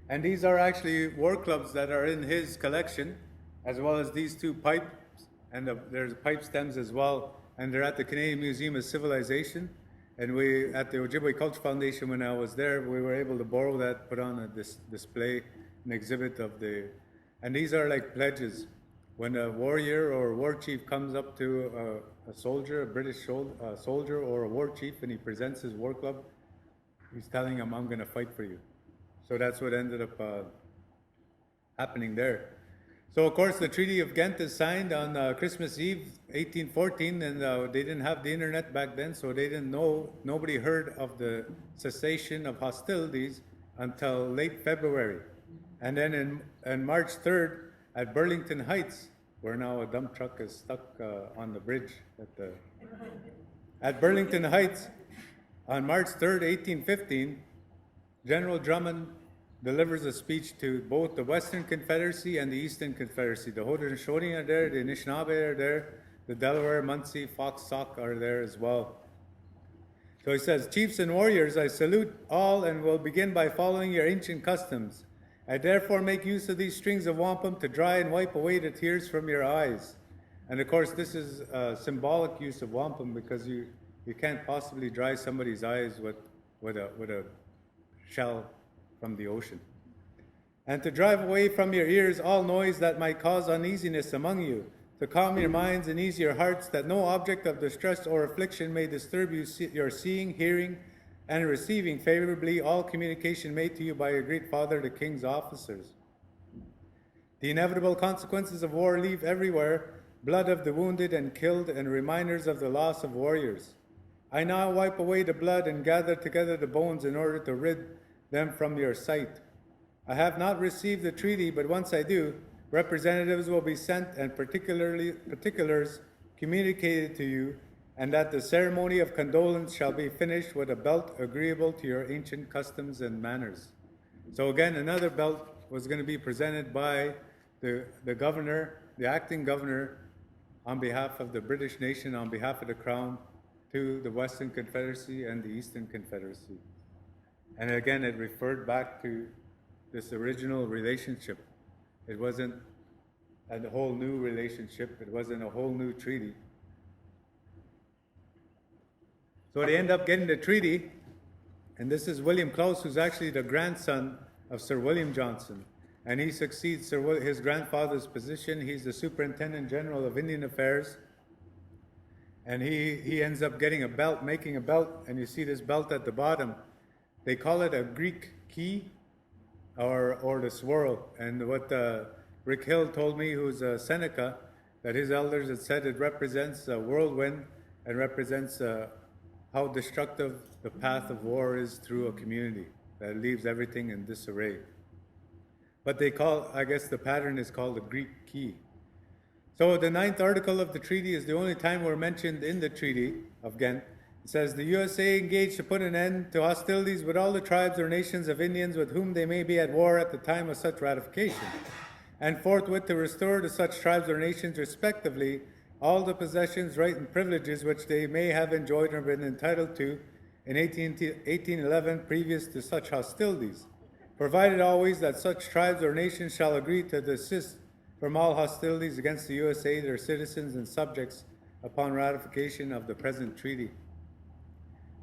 And these are actually war clubs that are in his collection, as well as these two pipes, and there's pipe stems as well, and they're at the Canadian Museum of Civilization. And we, at the Ojibwe Culture Foundation, when I was there, we were able to borrow that, put on a display, an exhibit of the, and these are like pledges. When a warrior or a war chief comes up to a soldier, a British soldier or a war chief, and he presents his war club, he's telling him, I'm going to fight for you. So that's what ended up happening there. So, of course, the Treaty of Ghent is signed on Christmas Eve, 1814, and they didn't have the internet back then, so they didn't know, nobody heard of the cessation of hostilities until late February. And then on March 3rd, at Burlington Heights, where now a dump truck is stuck on the bridge at Burlington Heights, on March 3rd, 1815, General Drummond delivers a speech to both the Western Confederacy and the Eastern Confederacy. The Haudenosaunee are there, the Anishinaabe are there, the Delaware, Munsee, Fox, Sauk are there as well. So he says, Chiefs and warriors, I salute all and will begin by following your ancient customs. I therefore make use of these strings of wampum to dry and wipe away the tears from your eyes. And of course, this is a symbolic use of wampum because you can't possibly dry somebody's eyes with a shell from the ocean. And to drive away from your ears all noise that might cause uneasiness among you, to calm your minds and ease your hearts, that no object of distress or affliction may disturb your seeing, hearing, and receiving favorably all communication made to you by your great father, the king's officers. The inevitable consequences of war leave everywhere blood of the wounded and killed and reminders of the loss of warriors. I now wipe away the blood and gather together the bones in order to rid them from your sight. I have not received the treaty, but once I do, representatives will be sent and particulars communicated to you, and that the ceremony of condolence shall be finished with a belt agreeable to your ancient customs and manners. So again, another belt was going to be presented by the governor, the acting governor, on behalf of the British nation, on behalf of the Crown, to the Western Confederacy and the Eastern Confederacy. And again, it referred back to this original relationship. It wasn't a whole new relationship. It wasn't a whole new treaty. So they end up getting the treaty, and this is William Claus, who's actually the grandson of Sir William Johnson. And he succeeds his grandfather's position. He's the Superintendent General of Indian Affairs. And he ends up getting a belt, making a belt, and you see this belt at the bottom. They call it a Greek key or the swirl. And what Rick Hill told me, who's a Seneca, that his elders had said it represents a whirlwind and represents how destructive the path of war is through a community that leaves everything in disarray. But they call, I guess the pattern is called the Greek key. So the 9th article of the treaty is the only time we're mentioned in the Treaty of Ghent. It says, the USA engaged to put an end to hostilities with all the tribes or nations of Indians with whom they may be at war at the time of such ratification, and forthwith to restore to such tribes or nations respectively all the possessions, rights, and privileges which they may have enjoyed or been entitled to in 1811 previous to such hostilities, provided always that such tribes or nations shall agree to desist from all hostilities against the USA, their citizens and subjects, upon ratification of the present treaty.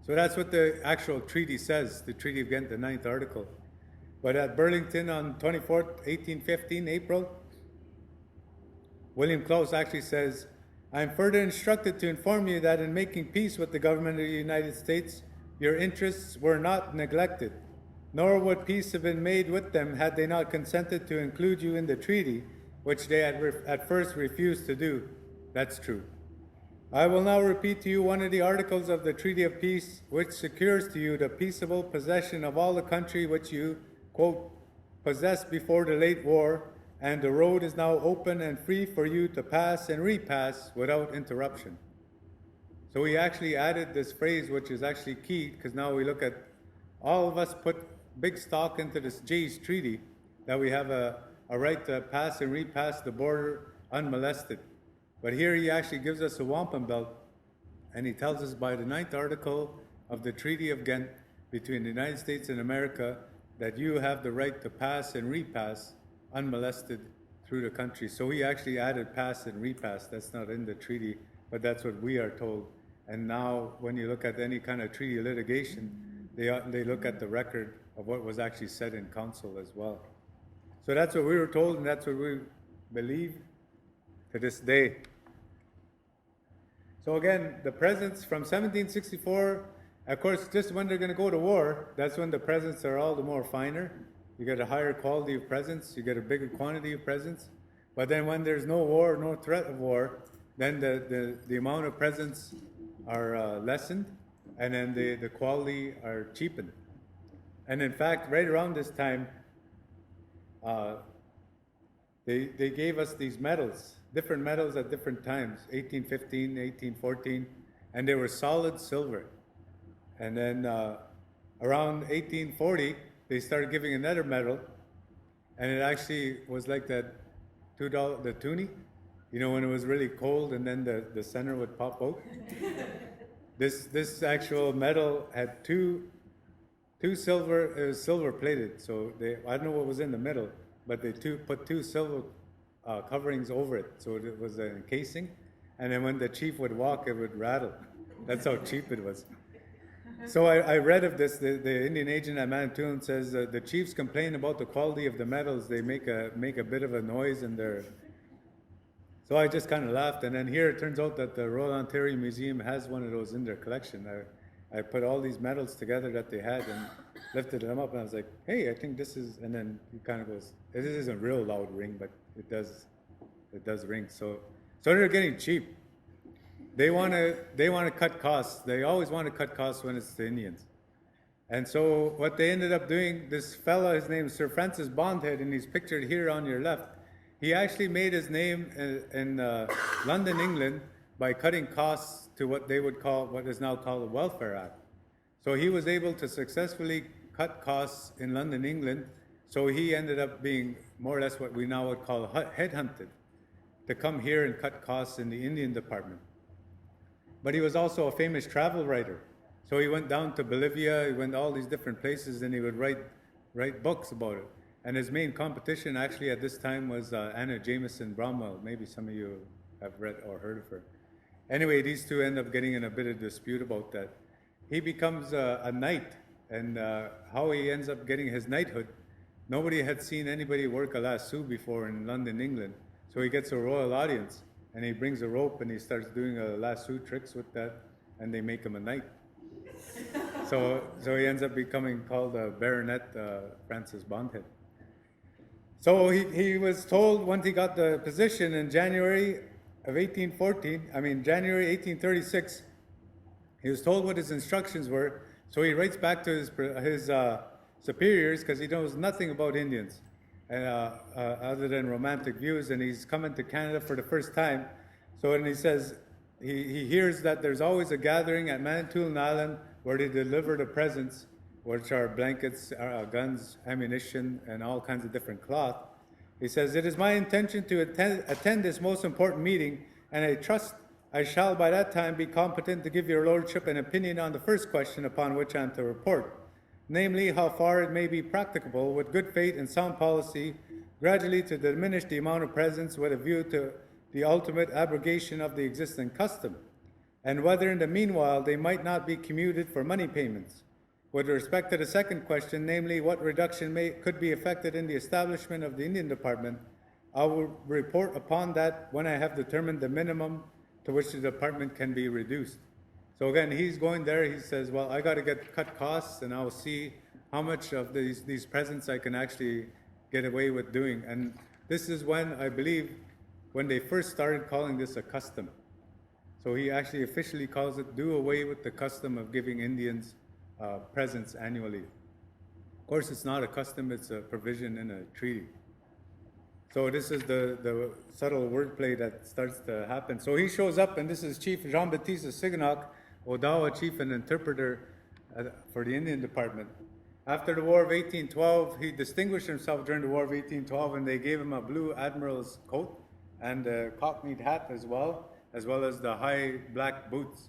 So that's what the actual treaty says, the Treaty of Ghent, the 9th article. But at Burlington on 24th, 1815, April, William Claus actually says, I am further instructed to inform you that in making peace with the government of the United States, your interests were not neglected, nor would peace have been made with them had they not consented to include you in the treaty, which they had at first refused to do. That's true. I will now repeat to you one of the articles of the Treaty of Peace, which secures to you the peaceable possession of all the country which you, quote, possessed before the late war, and the road is now open and free for you to pass and repass without interruption. So we actually added this phrase, which is actually key, because now we look at, all of us put big stock into this Jay's Treaty, that we have a right to pass and repass the border unmolested. But here he actually gives us a wampum belt, and he tells us by the 9th article of the Treaty of Ghent between the United States and America that you have the right to pass and repass unmolested through the country. So he actually added pass and repass. That's not in the treaty, but that's what we are told. And now when you look at any kind of treaty litigation, they look at the record of what was actually said in council as well. So that's what we were told, and that's what we believe to this day. So again, the presents from 1764, of course, just when they're going to go to war, that's when the presents are all the more finer. You get a higher quality of presents, you get a bigger quantity of presents. But then when there's no war, no threat of war, then the amount of presents are lessened, and then the quality are cheapened. And in fact, right around this time, they gave us these medals, different medals at different times, 1815, 1814, and they were solid silver. And then around 1840, they started giving another medal, and it actually was like that $2, the toonie, you know, when it was really cold and then the center would pop out. This actual medal had two silver, it was silver plated, so I don't know what was in the middle, but they put two silver coverings over it, so it was an encasing, and then when the chief would walk, it would rattle. That's how cheap it was. So I read of this, the Indian agent at Manitowaning says the chiefs complain about the quality of the medals, they make a bit of a noise in their... So I just kind of laughed, and then here it turns out that the Royal Ontario Museum has one of those in their collection. I put all these medals together that they had and lifted them up, and I was like, hey, I think this is, and then he kind of goes, this isn't a real loud ring, but it does ring. So they're getting cheap. They want to cut costs. They always want to cut costs when it's the Indians. And so what they ended up doing, this fella, his name is Sir Francis Bondhead, and he's pictured here on your left. He actually made his name in London, England, by cutting costs to what they would call, what is now called the Welfare Act. So he was able to successfully cut costs in London, England. So he ended up being more or less what we now would call headhunted to come here and cut costs in the Indian department. But he was also a famous travel writer. So he went down to Bolivia, he went to all these different places, and he would write books about it. And his main competition actually at this time was Anna Jameson Bromwell. Maybe some of you have read or heard of her. Anyway, these two end up getting in a bit of dispute about that. He becomes a knight, and how he ends up getting his knighthood, nobody had seen anybody work a lasso before in London, England. So he gets a royal audience, and he brings a rope and he starts doing lasso tricks with that, and they make him a knight. So he ends up becoming called Baronet Francis Bondhead. So he was told once he got the position in January 1836, he was told what his instructions were. So he writes back to his superiors, because he knows nothing about Indians other than romantic views, and he's coming to Canada for the first time. So when he says, he hears that there's always a gathering at Manitowaning Island where they deliver the presents, which are blankets, guns, ammunition, and all kinds of different cloth. He says, it is my intention to attend this most important meeting, and I trust I shall by that time be competent to give your lordship an opinion on the first question upon which I am to report, namely how far it may be practicable with good faith and sound policy gradually to diminish the amount of presents with a view to the ultimate abrogation of the existing custom, and whether in the meanwhile they might not be commuted for money payments. With respect to the second question, namely what reduction could be effected in the establishment of the Indian Department, I will report upon that when I have determined the minimum to which the department can be reduced. So again, he's going there, he says, well, I got to cut costs, and I'll see how much of these presents I can actually get away with doing. And this is when, I believe, when they first started calling this a custom. So he actually officially calls it do away with the custom of giving Indians presents annually. Of course, it's not a custom, it's a provision in a treaty. So this is the subtle wordplay that starts to happen. So he shows up, and this is Chief Jean-Baptiste Assignack, Odawa chief and interpreter for the Indian Department. After the War of 1812, he distinguished himself during the War of 1812, and they gave him a blue admiral's coat and a cockneyed hat as well as the high black boots.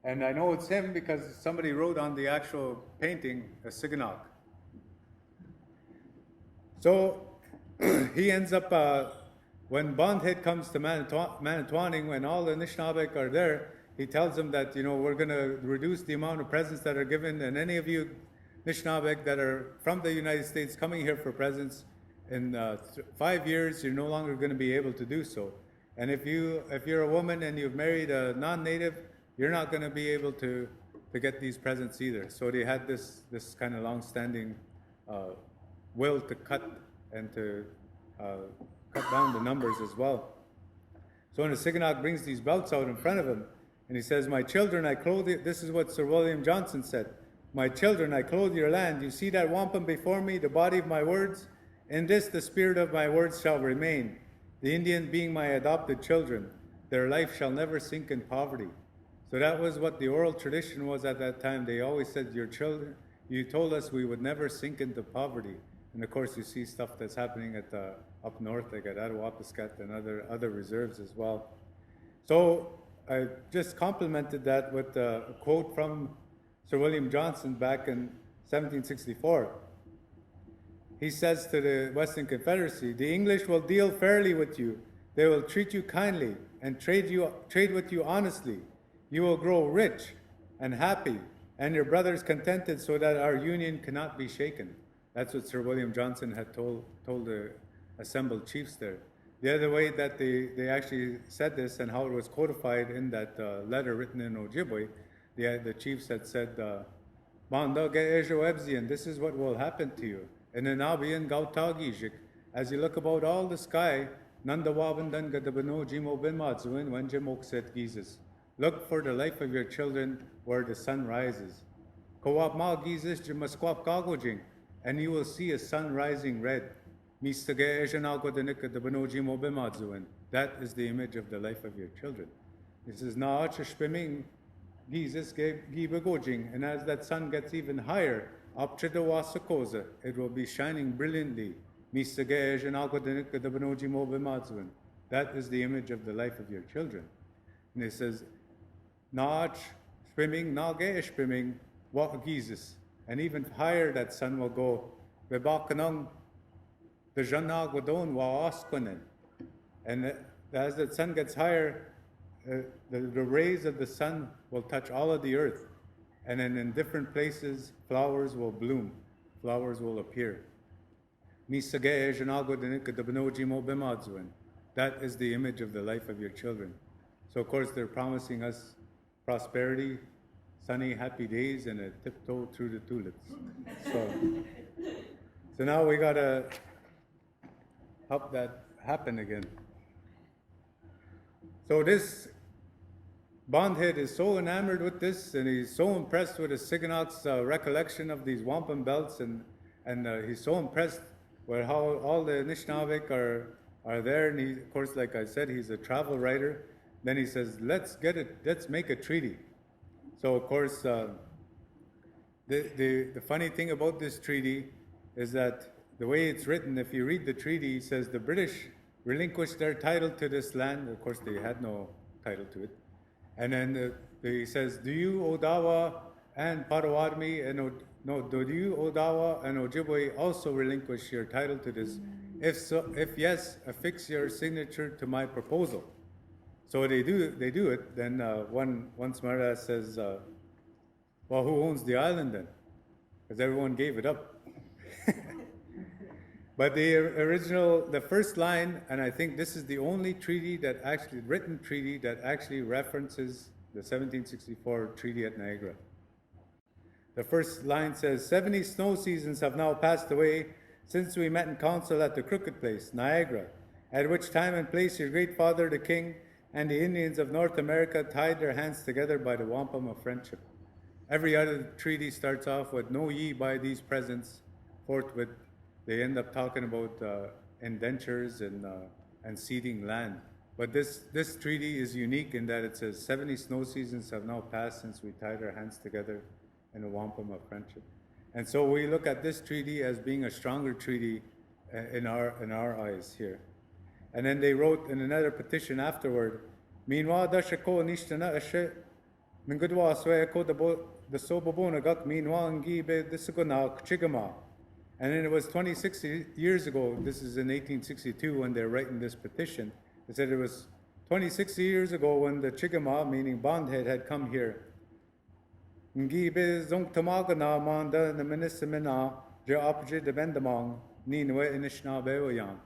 And I know it's him because somebody wrote on the actual painting, Assignack. So he ends up, when Bondhead comes to Manitowaning, when all the Anishinaabeg are there, he tells them that, we're going to reduce the amount of presents that are given, and any of you Anishinaabeg that are from the United States coming here for presents, in 5 years, you're no longer going to be able to do so. And if you're a woman and you've married a non-native, you're not going to be able to get these presents either. So they had this kind of long-standing will to cut and to cut down the numbers as well. So when the Assignack brings these belts out in front of him, and he says, "My children, I clothe you." This is what Sir William Johnson said. "My children, I clothe your land. You see that wampum before me, the body of my words? In this the spirit of my words shall remain. The Indian being my adopted children, their life shall never sink in poverty." So that was what the oral tradition was at that time. They always said, "Your children, you told us we would never sink into poverty." And of course, you see stuff that's happening at up north, like at Attawapiskat and other reserves as well. So I just complemented that with a quote from Sir William Johnson back in 1764. He says to the Western Confederacy, "The English will deal fairly with you. They will treat you kindly and trade with you honestly. You will grow rich and happy, and your brothers contented, so that our union cannot be shaken." That's what Sir William Johnson had told the assembled chiefs there. The other way that they actually said this and how it was codified in that letter written in Ojibwe, the chiefs had said, "Manda ge-izhinaagwadinig, this is what will happen to you. And then Abiyan gautagijik, as you look about all the sky, nandawabandan gadabano jimo binmatzuin when jimokset gizes. Look for the life of your children where the sun rises. Kawap ma gizes jimaskwap kagojing, and you will see a sun rising red. That is the image of the life of your children. It says, and as that sun gets even higher, it will be shining brilliantly. That is the image of the life of your children. And it says, and even higher that sun will go. And as the sun gets higher, the rays of the sun will touch all of the earth. And then in different places, flowers will bloom, flowers will appear. That is the image of the life of your children. So of course they're promising us prosperity, sunny, happy days, and a tiptoe through the tulips. So now we gotta help that happen again. So this Bondhead is so enamored with this, and he's so impressed with Assignack's recollection of these wampum belts, and he's so impressed with how all the Anishinaabeg are there. And he, of course, like I said, he's a travel writer. Then he says, let's make a treaty. So of course, the funny thing about this treaty is that the way it's written, if you read the treaty, it says the British relinquished their title to this land. Of course, they had no title to it. And then he says, do you, Odawa and Potawatomi, do you, Odawa and Ojibwe, also relinquish your title to this? If yes, affix your signature to my proposal. So they do it. Then one smartass says, well, who owns the island then? Because everyone gave it up. But the first line, and I think this is the only written treaty that actually references the 1764 Treaty at Niagara. The first line says, 70 snow seasons have now passed away since we met in council at the Crooked Place, Niagara, at which time and place your great father, the king, and the Indians of North America tied their hands together by the wampum of friendship. Every other treaty starts off with "Know ye by these presents," forthwith they end up talking about indentures and ceding land. But this treaty is unique in that it says 70 snow seasons have now passed since we tied our hands together in a wampum of friendship. And so we look at this treaty as being a stronger treaty in our eyes here. And then they wrote in another petition afterward, "Meanwhile, dashako nishtana ashe mingudwa swayako the sobabona gak meanwhile ngibe disugona chigama." And then it was 26 years ago, this is in 1862 when they're writing this petition. They said it was 26 years ago when the Chigama, meaning Bondhead, had come here. Ngibe zongtamagana manda na minisamina je opposite de bendamong ni nwe inishna beoyang.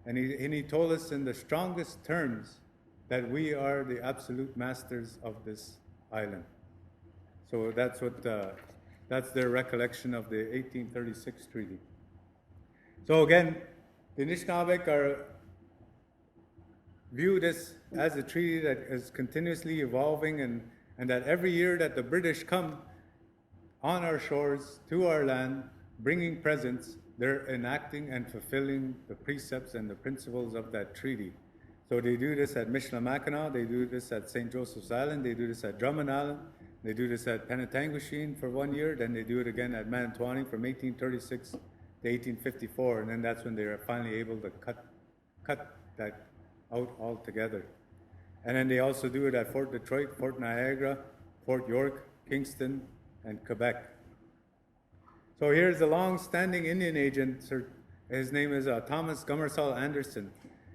And he told us in the strongest terms that we are the absolute masters of this island. So that's their recollection of the 1836 treaty. So again, the Anishinaabeg view this as a treaty that is continuously evolving, and that every year that the British come on our shores, to our land, bringing presents, they're enacting and fulfilling the precepts and the principles of that treaty. So they do this at Michilimackinac, they do this at St. Joseph's Island, they do this at Drummond Island, they do this at Penetanguishene for 1 year, then they do it again at Manitowaning from 1836 to 1854, and then that's when they are finally able to cut that out altogether. And then they also do it at Fort Detroit, Fort Niagara, Fort York, Kingston, and Quebec. So here's a long-standing Indian agent. His name is Thomas Gummersall Anderson.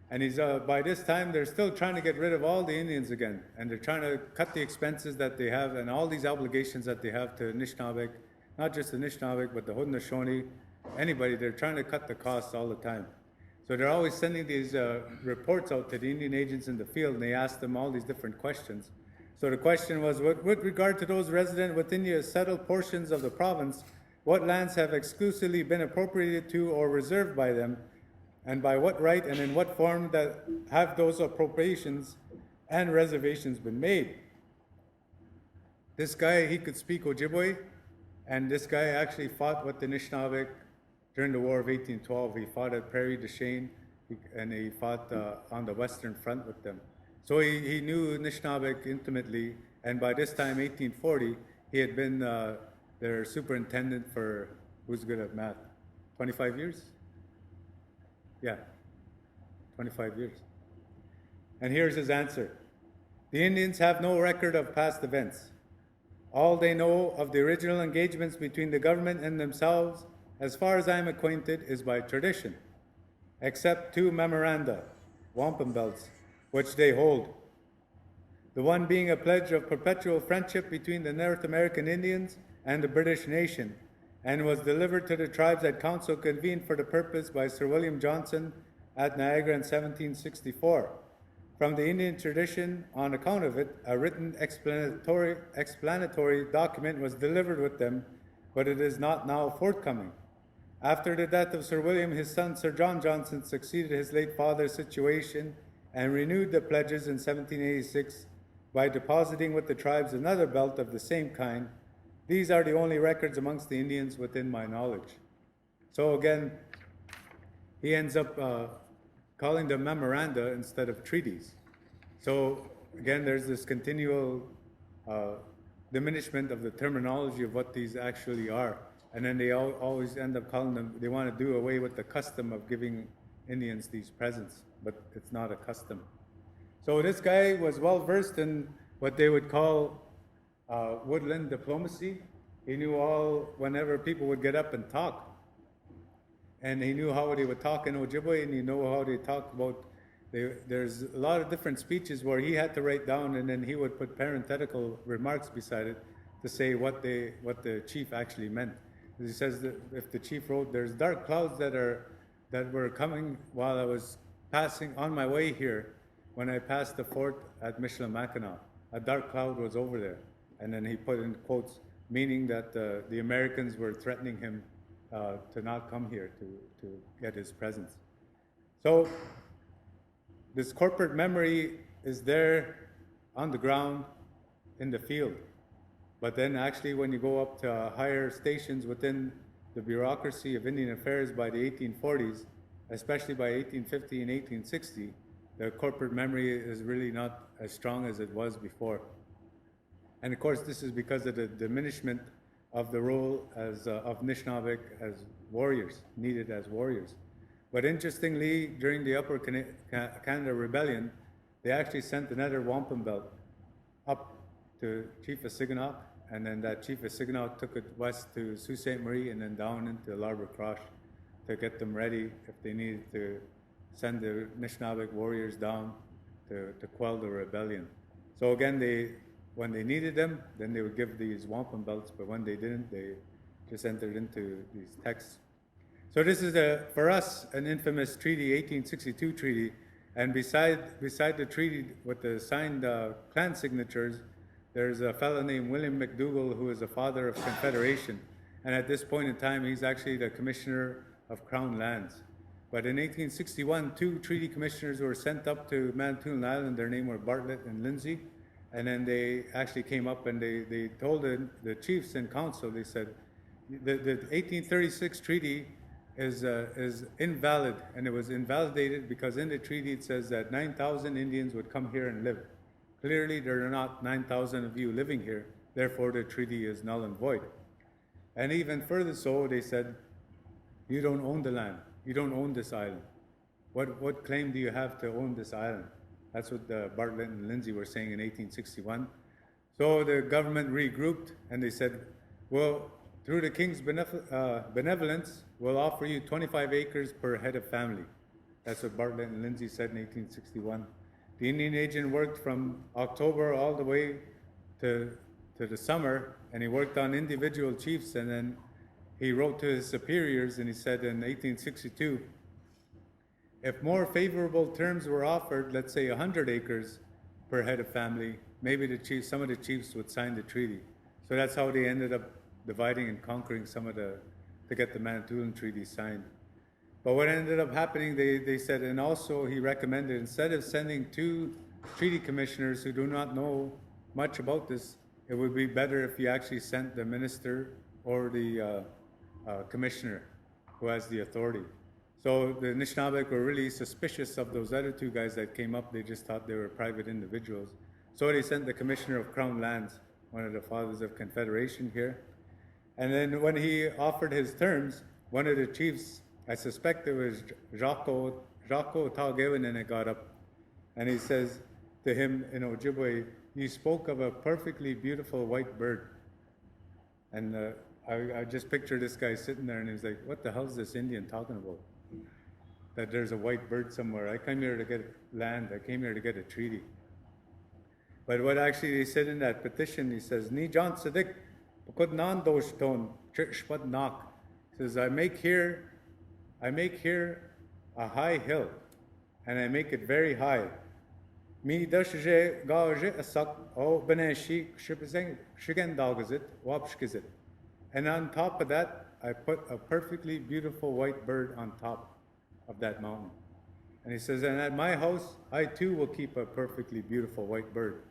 And he's by this time, they're still trying to get rid of all the Indians again. And they're trying to cut the expenses that they have and all these obligations that they have to Anishinaabeg, not just the Anishinaabeg, but the Haudenosaunee, anybody. They're trying to cut the costs all the time. So they're always sending these reports out to the Indian agents in the field, and they ask them all these different questions. So the question was, with regard to those resident within the settled portions of the province, what lands have exclusively been appropriated to or reserved by them, and by what right and in what form that have those appropriations and reservations been made? This guy, he could speak Ojibwe, and this guy actually fought with the Anishinaabe during the War of 1812. He fought at Prairie du Chien, and he fought on the Western Front with them. So he knew Anishinaabe intimately, and by this time, 1840, he had been their superintendent for, who's good at math, 25 years? Yeah, 25 years. And here's his answer. The Indians have no record of past events. All they know of the original engagements between the government and themselves, as far as I'm acquainted, is by tradition, except two memoranda, wampum belts, which they hold. The one being a pledge of perpetual friendship between the North American Indians and the British nation, and was delivered to the tribes at council convened for the purpose by Sir William Johnson at Niagara in 1764. From the Indian tradition, on account of it, a written explanatory document was delivered with them, but it is not now forthcoming. After the death of Sir William, his son Sir John Johnson succeeded his late father's situation and renewed the pledges in 1786 by depositing with the tribes another belt of the same kind. These are the only records amongst the Indians within my knowledge. So again, he ends up calling them memoranda instead of treaties. So again, there's this continual diminishment of the terminology of what these actually are. And then they always end up calling them, they want to do away with the custom of giving Indians these presents, but it's not a custom. So this guy was well versed in what they would call woodland diplomacy. He knew whenever people would get up and talk. And he knew how they would talk in Ojibwe, and he knew how they talk about, there's a lot of different speeches where he had to write down, and then he would put parenthetical remarks beside it to say what the chief actually meant. He says that if the chief wrote, there's dark clouds that were coming while I was passing on my way here, when I passed the fort at Michilimackinac. A dark cloud was over there. And then he put in quotes, meaning that the Americans were threatening him to not come here to get his presents. So this corporate memory is there on the ground in the field. But then actually when you go up to higher stations within the bureaucracy of Indian affairs by the 1840s, especially by 1850 and 1860, the corporate memory is really not as strong as it was before. And of course, this is because of the diminishment of the role of Anishinaabe as warriors, needed as warriors. But interestingly, during the Upper Canada Rebellion, they actually sent another wampum belt up to Chief Assignack, and then that Chief Assignack took it west to Sault Ste. Marie and then down into Larbour Cross to get them ready if they needed to send the Anishinaabe warriors down to quell the rebellion. So again, when they needed them, then they would give these wampum belts, but when they didn't, they just entered into these texts. So this is, for us, an infamous treaty, 1862 treaty, and beside the treaty with the signed clan signatures, there's a fellow named William McDougall who is the father of Confederation, and at this point in time, he's actually the Commissioner of Crown Lands. But in 1861, two treaty commissioners were sent up to Manitowaning Island. Their name were Bartlett and Lindsay. And then they actually came up and they told the chiefs and council, they said, the 1836 treaty is invalid, and it was invalidated because in the treaty it says that 9,000 Indians would come here and live. Clearly there are not 9,000 of you living here, therefore the treaty is null and void. And even further so, they said, you don't own the land, you don't own this island. What claim do you have to own this island? That's what Bartlett and Lindsay were saying in 1861. So the government regrouped and they said, well, through the King's benevolence, we'll offer you 25 acres per head of family. That's what Bartlett and Lindsay said in 1861. The Indian agent worked from October all the way to the summer, and he worked on individual chiefs, and then he wrote to his superiors and he said in 1862, if more favorable terms were offered, let's say 100 acres per head of family, maybe some of the chiefs would sign the treaty. So that's how they ended up dividing and conquering to get the Manitowaning Treaty signed. But what ended up happening, they said, and also he recommended, instead of sending two treaty commissioners who do not know much about this, it would be better if you actually sent the minister or the commissioner who has the authority. So the Anishinaabe were really suspicious of those other two guys that came up. They just thought they were private individuals. So they sent the Commissioner of Crown Lands, one of the fathers of Confederation here. And then when he offered his terms, one of the chiefs, I suspect it was Jacques Taugewinen, got up and he says to him in Ojibwe, you spoke of a perfectly beautiful white bird. And I just picture this guy sitting there and he's like, what the hell is this Indian talking about? That there's a white bird somewhere. I came here to get land. I came here to get a treaty. But what actually he said in that petition, he says, Ni John Sadik, Pukut Nan Dosh Ton, Chishpat Nak. He says, I make here a high hill, and I make it very high. Mi dashje gaje asak o beneshi shigen dagazit wapshkizit. And on top of that, I put a perfectly beautiful white bird on top of that mountain. And he says, and at my house, I too will keep a perfectly beautiful white bird.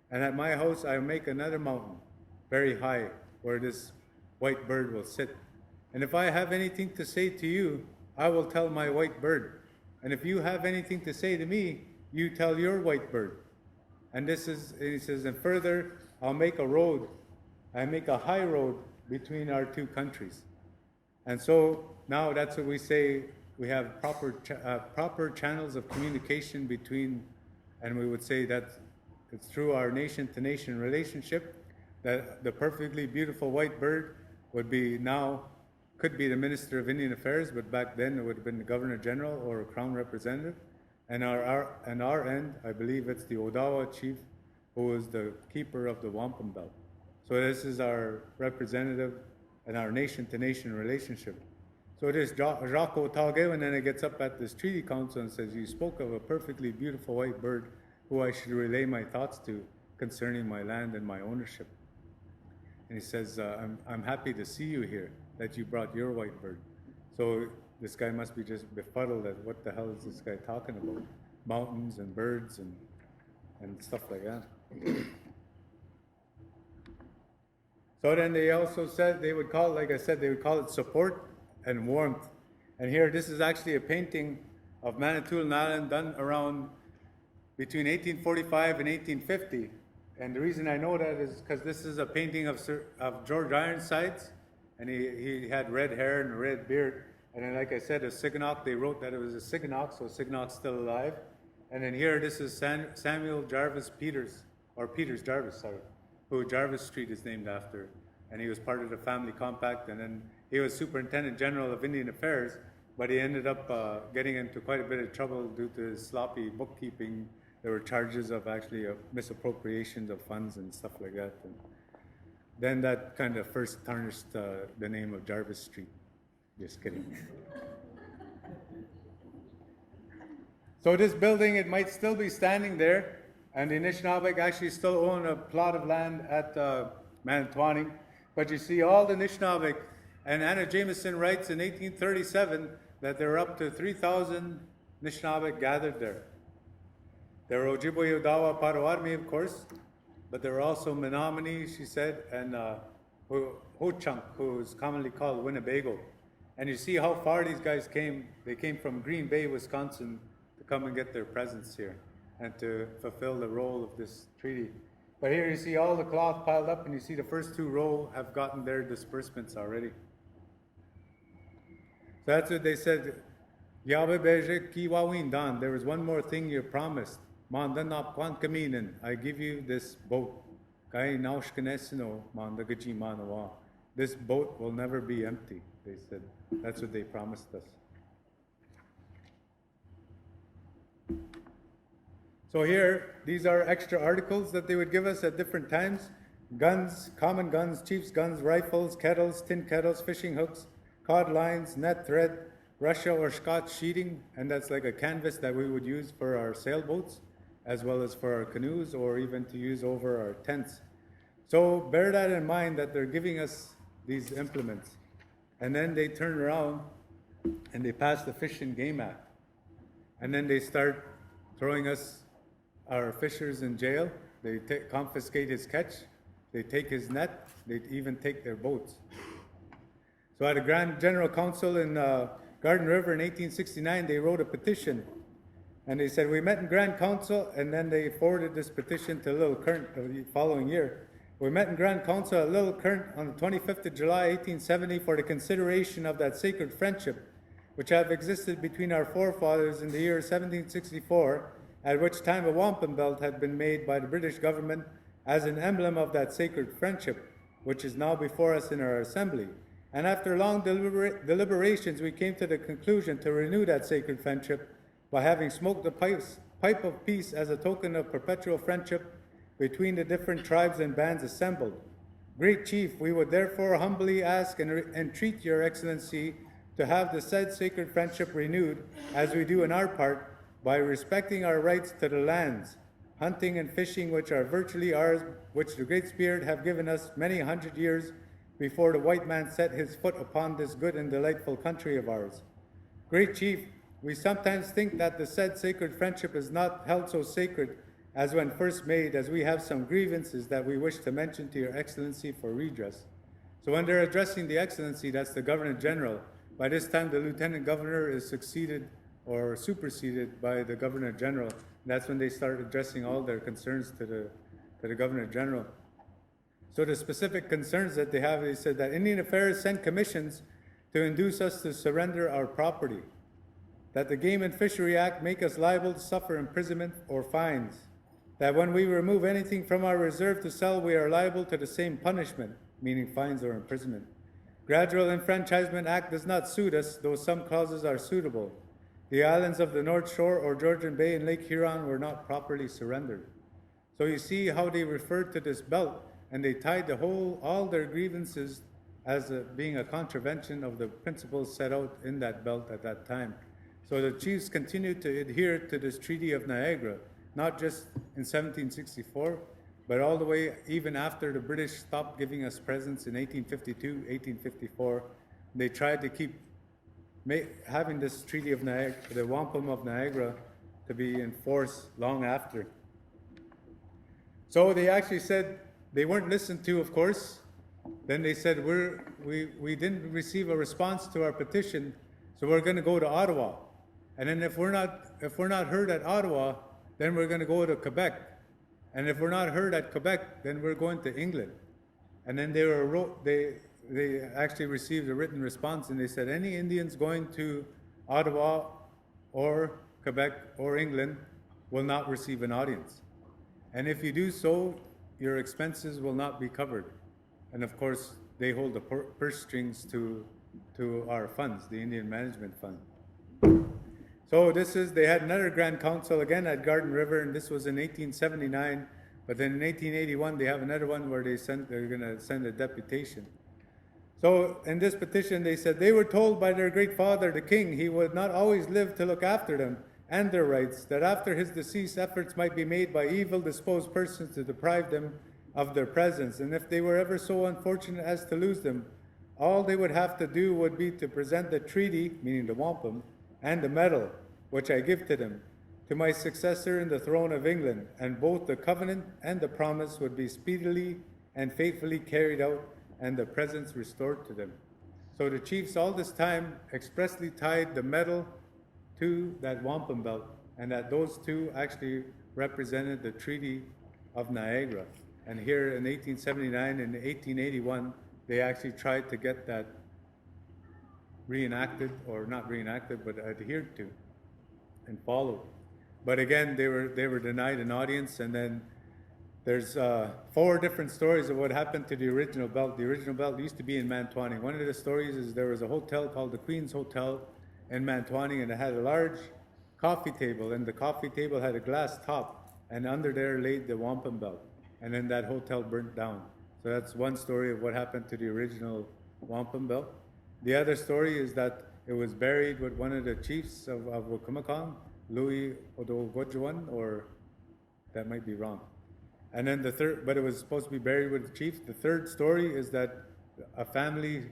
And at my house, I make another mountain, very high, where this white bird will sit. And if I have anything to say to you, I will tell my white bird. And if you have anything to say to me, you tell your white bird. And he says, and further, I'll make a road. I make a high road between our two countries. And so now that's what we say, we have proper channels of communication between, and we would say that it's through our nation-to-nation relationship that the perfectly beautiful white bird could be the Minister of Indian Affairs, but back then it would have been the Governor General or a Crown Representative. And our end, I believe it's the Odawa Chief, who is the keeper of the wampum belt. So this is our representative and our nation-to-nation relationship. So this Jacques Taugewinen, and then it gets up at this treaty council and says, you spoke of a perfectly beautiful white bird who I should relay my thoughts to concerning my land and my ownership. And he says, I'm happy to see you here, that you brought your white bird. So this guy must be just befuddled at what the hell is this guy talking about? Mountains and birds and and stuff like that. So then they also said they would call it, like I said, they would call it support and warmth. And here, this is actually a painting of Manitowaning Island done around between 1845 and 1850. And the reason I know that is because this is a painting of George Ironsides, and he had red hair and a red beard. And then, like I said, Assignack, they wrote that it was Assignack, so Assignack's still alive. And then here, this is Samuel Jarvis Peters, or Peters Jarvis, sorry, who Jarvis Street is named after. And he was part of the family compact, and then he was Superintendent General of Indian Affairs, but he ended up getting into quite a bit of trouble due to his sloppy bookkeeping. There were charges of actually misappropriations of funds and stuff like that. And then that kind of first tarnished the name of Jarvis Street. Just kidding. So this building, it might still be standing there, and the Anishinaabe actually still own a plot of land at Manitowaning. But you see all the Anishinaabe, and Anna Jameson writes in 1837 that there were up to 3,000 Anishinaabe gathered there. There were Ojibwe, Odawa, Potawatomi, of course, but there were also Menominee, she said, and Ho-Chunk, who is commonly called Winnebago. And you see how far these guys came. They came from Green Bay, Wisconsin, to come and get their presence here and to fulfill the role of this treaty. But here you see all the cloth piled up, and you see the first two row have gotten their disbursements already. So that's what they said. Gchi-Miigisabikan, there was one more thing you promised. I give you this boat. This boat will never be empty, they said. That's what they promised us. So here, these are extra articles that they would give us at different times. Guns, common guns, chief's guns, rifles, kettles, tin kettles, fishing hooks, cod lines, net thread, Russia or Scotch sheeting, and that's like a canvas that we would use for our sailboats, as well as for our canoes, or even to use over our tents. So bear that in mind, that they're giving us these implements. And then they turn around and they pass the Fish and Game Act. And then they start throwing us, our fishers, in jail. They confiscate his catch. They take his net. They even take their boats. So at a Grand General Council in Garden River in 1869, they wrote a petition. And they said, we met in Grand Council, and then they forwarded this petition to Little Current the following year. We met in Grand Council at Little Current on the 25th of July, 1870, for the consideration of that sacred friendship which have existed between our forefathers in the year 1764, at which time a wampum belt had been made by the British government as an emblem of that sacred friendship, which is now before us in our assembly. And after long deliberations, we came to the conclusion to renew that sacred friendship by having smoked the pipe of peace as a token of perpetual friendship between the different tribes and bands assembled. Great Chief, we would therefore humbly ask and entreat your Excellency to have the said sacred friendship renewed, as we do in our part, by respecting our rights to the lands, hunting and fishing which are virtually ours, which the Great Spirit have given us many 100 years before the white man set his foot upon this good and delightful country of ours. Great Chief, we sometimes think that the said sacred friendship is not held so sacred as when first made, as we have some grievances that we wish to mention to your Excellency for redress. So when they're addressing the Excellency, that's the Governor General. By this time, the Lieutenant Governor is succeeded or superseded by the Governor General. That's when they start addressing all their concerns to the Governor General. So the specific concerns that they have, they said that Indian Affairs sent commissions to induce us to surrender our property, that the Game and Fishery Act make us liable to suffer imprisonment or fines, that when we remove anything from our reserve to sell, we are liable to the same punishment, meaning fines or imprisonment. Gradual Enfranchisement Act does not suit us, though some clauses are suitable. The islands of the North Shore or Georgian Bay and Lake Huron were not properly surrendered. So you see how they referred to this belt, and they tied all their grievances as being a contravention of the principles set out in that belt at that time. So the chiefs continued to adhere to this Treaty of Niagara, not just in 1764, but all the way even after the British stopped giving us presents in 1852, 1854. They tried to keep having this Treaty of Niagara, the Wampum of Niagara, to be in force long after. So they actually said they weren't listened to, of course. Then they said, we didn't receive a response to our petition, so we're going to go to Ottawa. And then if we're not heard at Ottawa, then we're going to go to Quebec. And if we're not heard at Quebec, then we're going to England. And then they actually received a written response, and they said any Indians going to Ottawa or Quebec or England will not receive an audience. And if you do so, your expenses will not be covered. And of course, they hold the purse strings to our funds, the Indian Management Fund. So they had another Grand Council again at Garden River, and this was in 1879. But then in 1881, they have another one where they're going to send a deputation. So in this petition, they said they were told by their great father, the king, he would not always live to look after them and their rights, that after his decease, efforts might be made by evil disposed persons to deprive them of their presence. And if they were ever so unfortunate as to lose them, all they would have to do would be to present the treaty, meaning the wampum, and the medal, which I give to them, to my successor in the throne of England, and both the covenant and the promise would be speedily and faithfully carried out, and the presents restored to them. So the chiefs all this time expressly tied the medal to that wampum belt, and that those two actually represented the Treaty of Niagara. And here in 1879 and 1881, they actually tried to get that reenacted, or not reenacted, but adhered to and followed. But again, they were denied an audience, and then there's 4 different stories of what happened to the original belt. The original belt used to be in Manitowaning. One of the stories is there was a hotel called the Queen's Hotel in Manitowaning, and it had a large coffee table, and the coffee table had a glass top, and under there laid the wampum belt. And then that hotel burnt down. So that's one story of what happened to the original wampum belt. The other story is that it was buried with one of the chiefs of Wiikjiwnigaazwag, Louis Odogojuan, or that might be wrong. And then the third, but it was supposed to be buried with the chief. The third story is that a family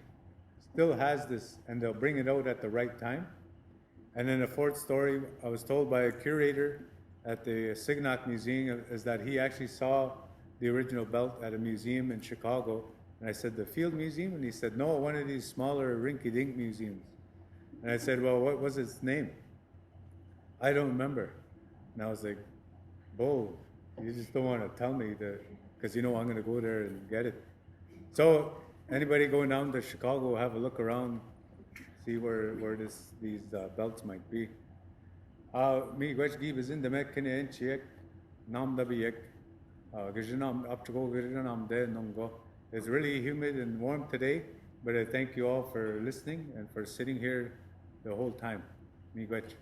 still has this, and they'll bring it out at the right time. And then the fourth story, I was told by a curator at the Assignack Museum, is that he actually saw the original belt at a museum in Chicago. And I said, the Field Museum? And he said, no, one of these smaller rinky-dink museums. And I said, well, what was its name? I don't remember. And I was like, Bo, you just don't want to tell me because I'm going to go there and get it. So anybody going down to Chicago, have a look around, see where these belts might be. Wiikjiwnigaazwag nam dabiyek ge-izhinaagwadinig apchugo ge-izhinaam de nongo. It's really humid and warm today, but I thank you all for listening and for sitting here the whole time. Miigwech.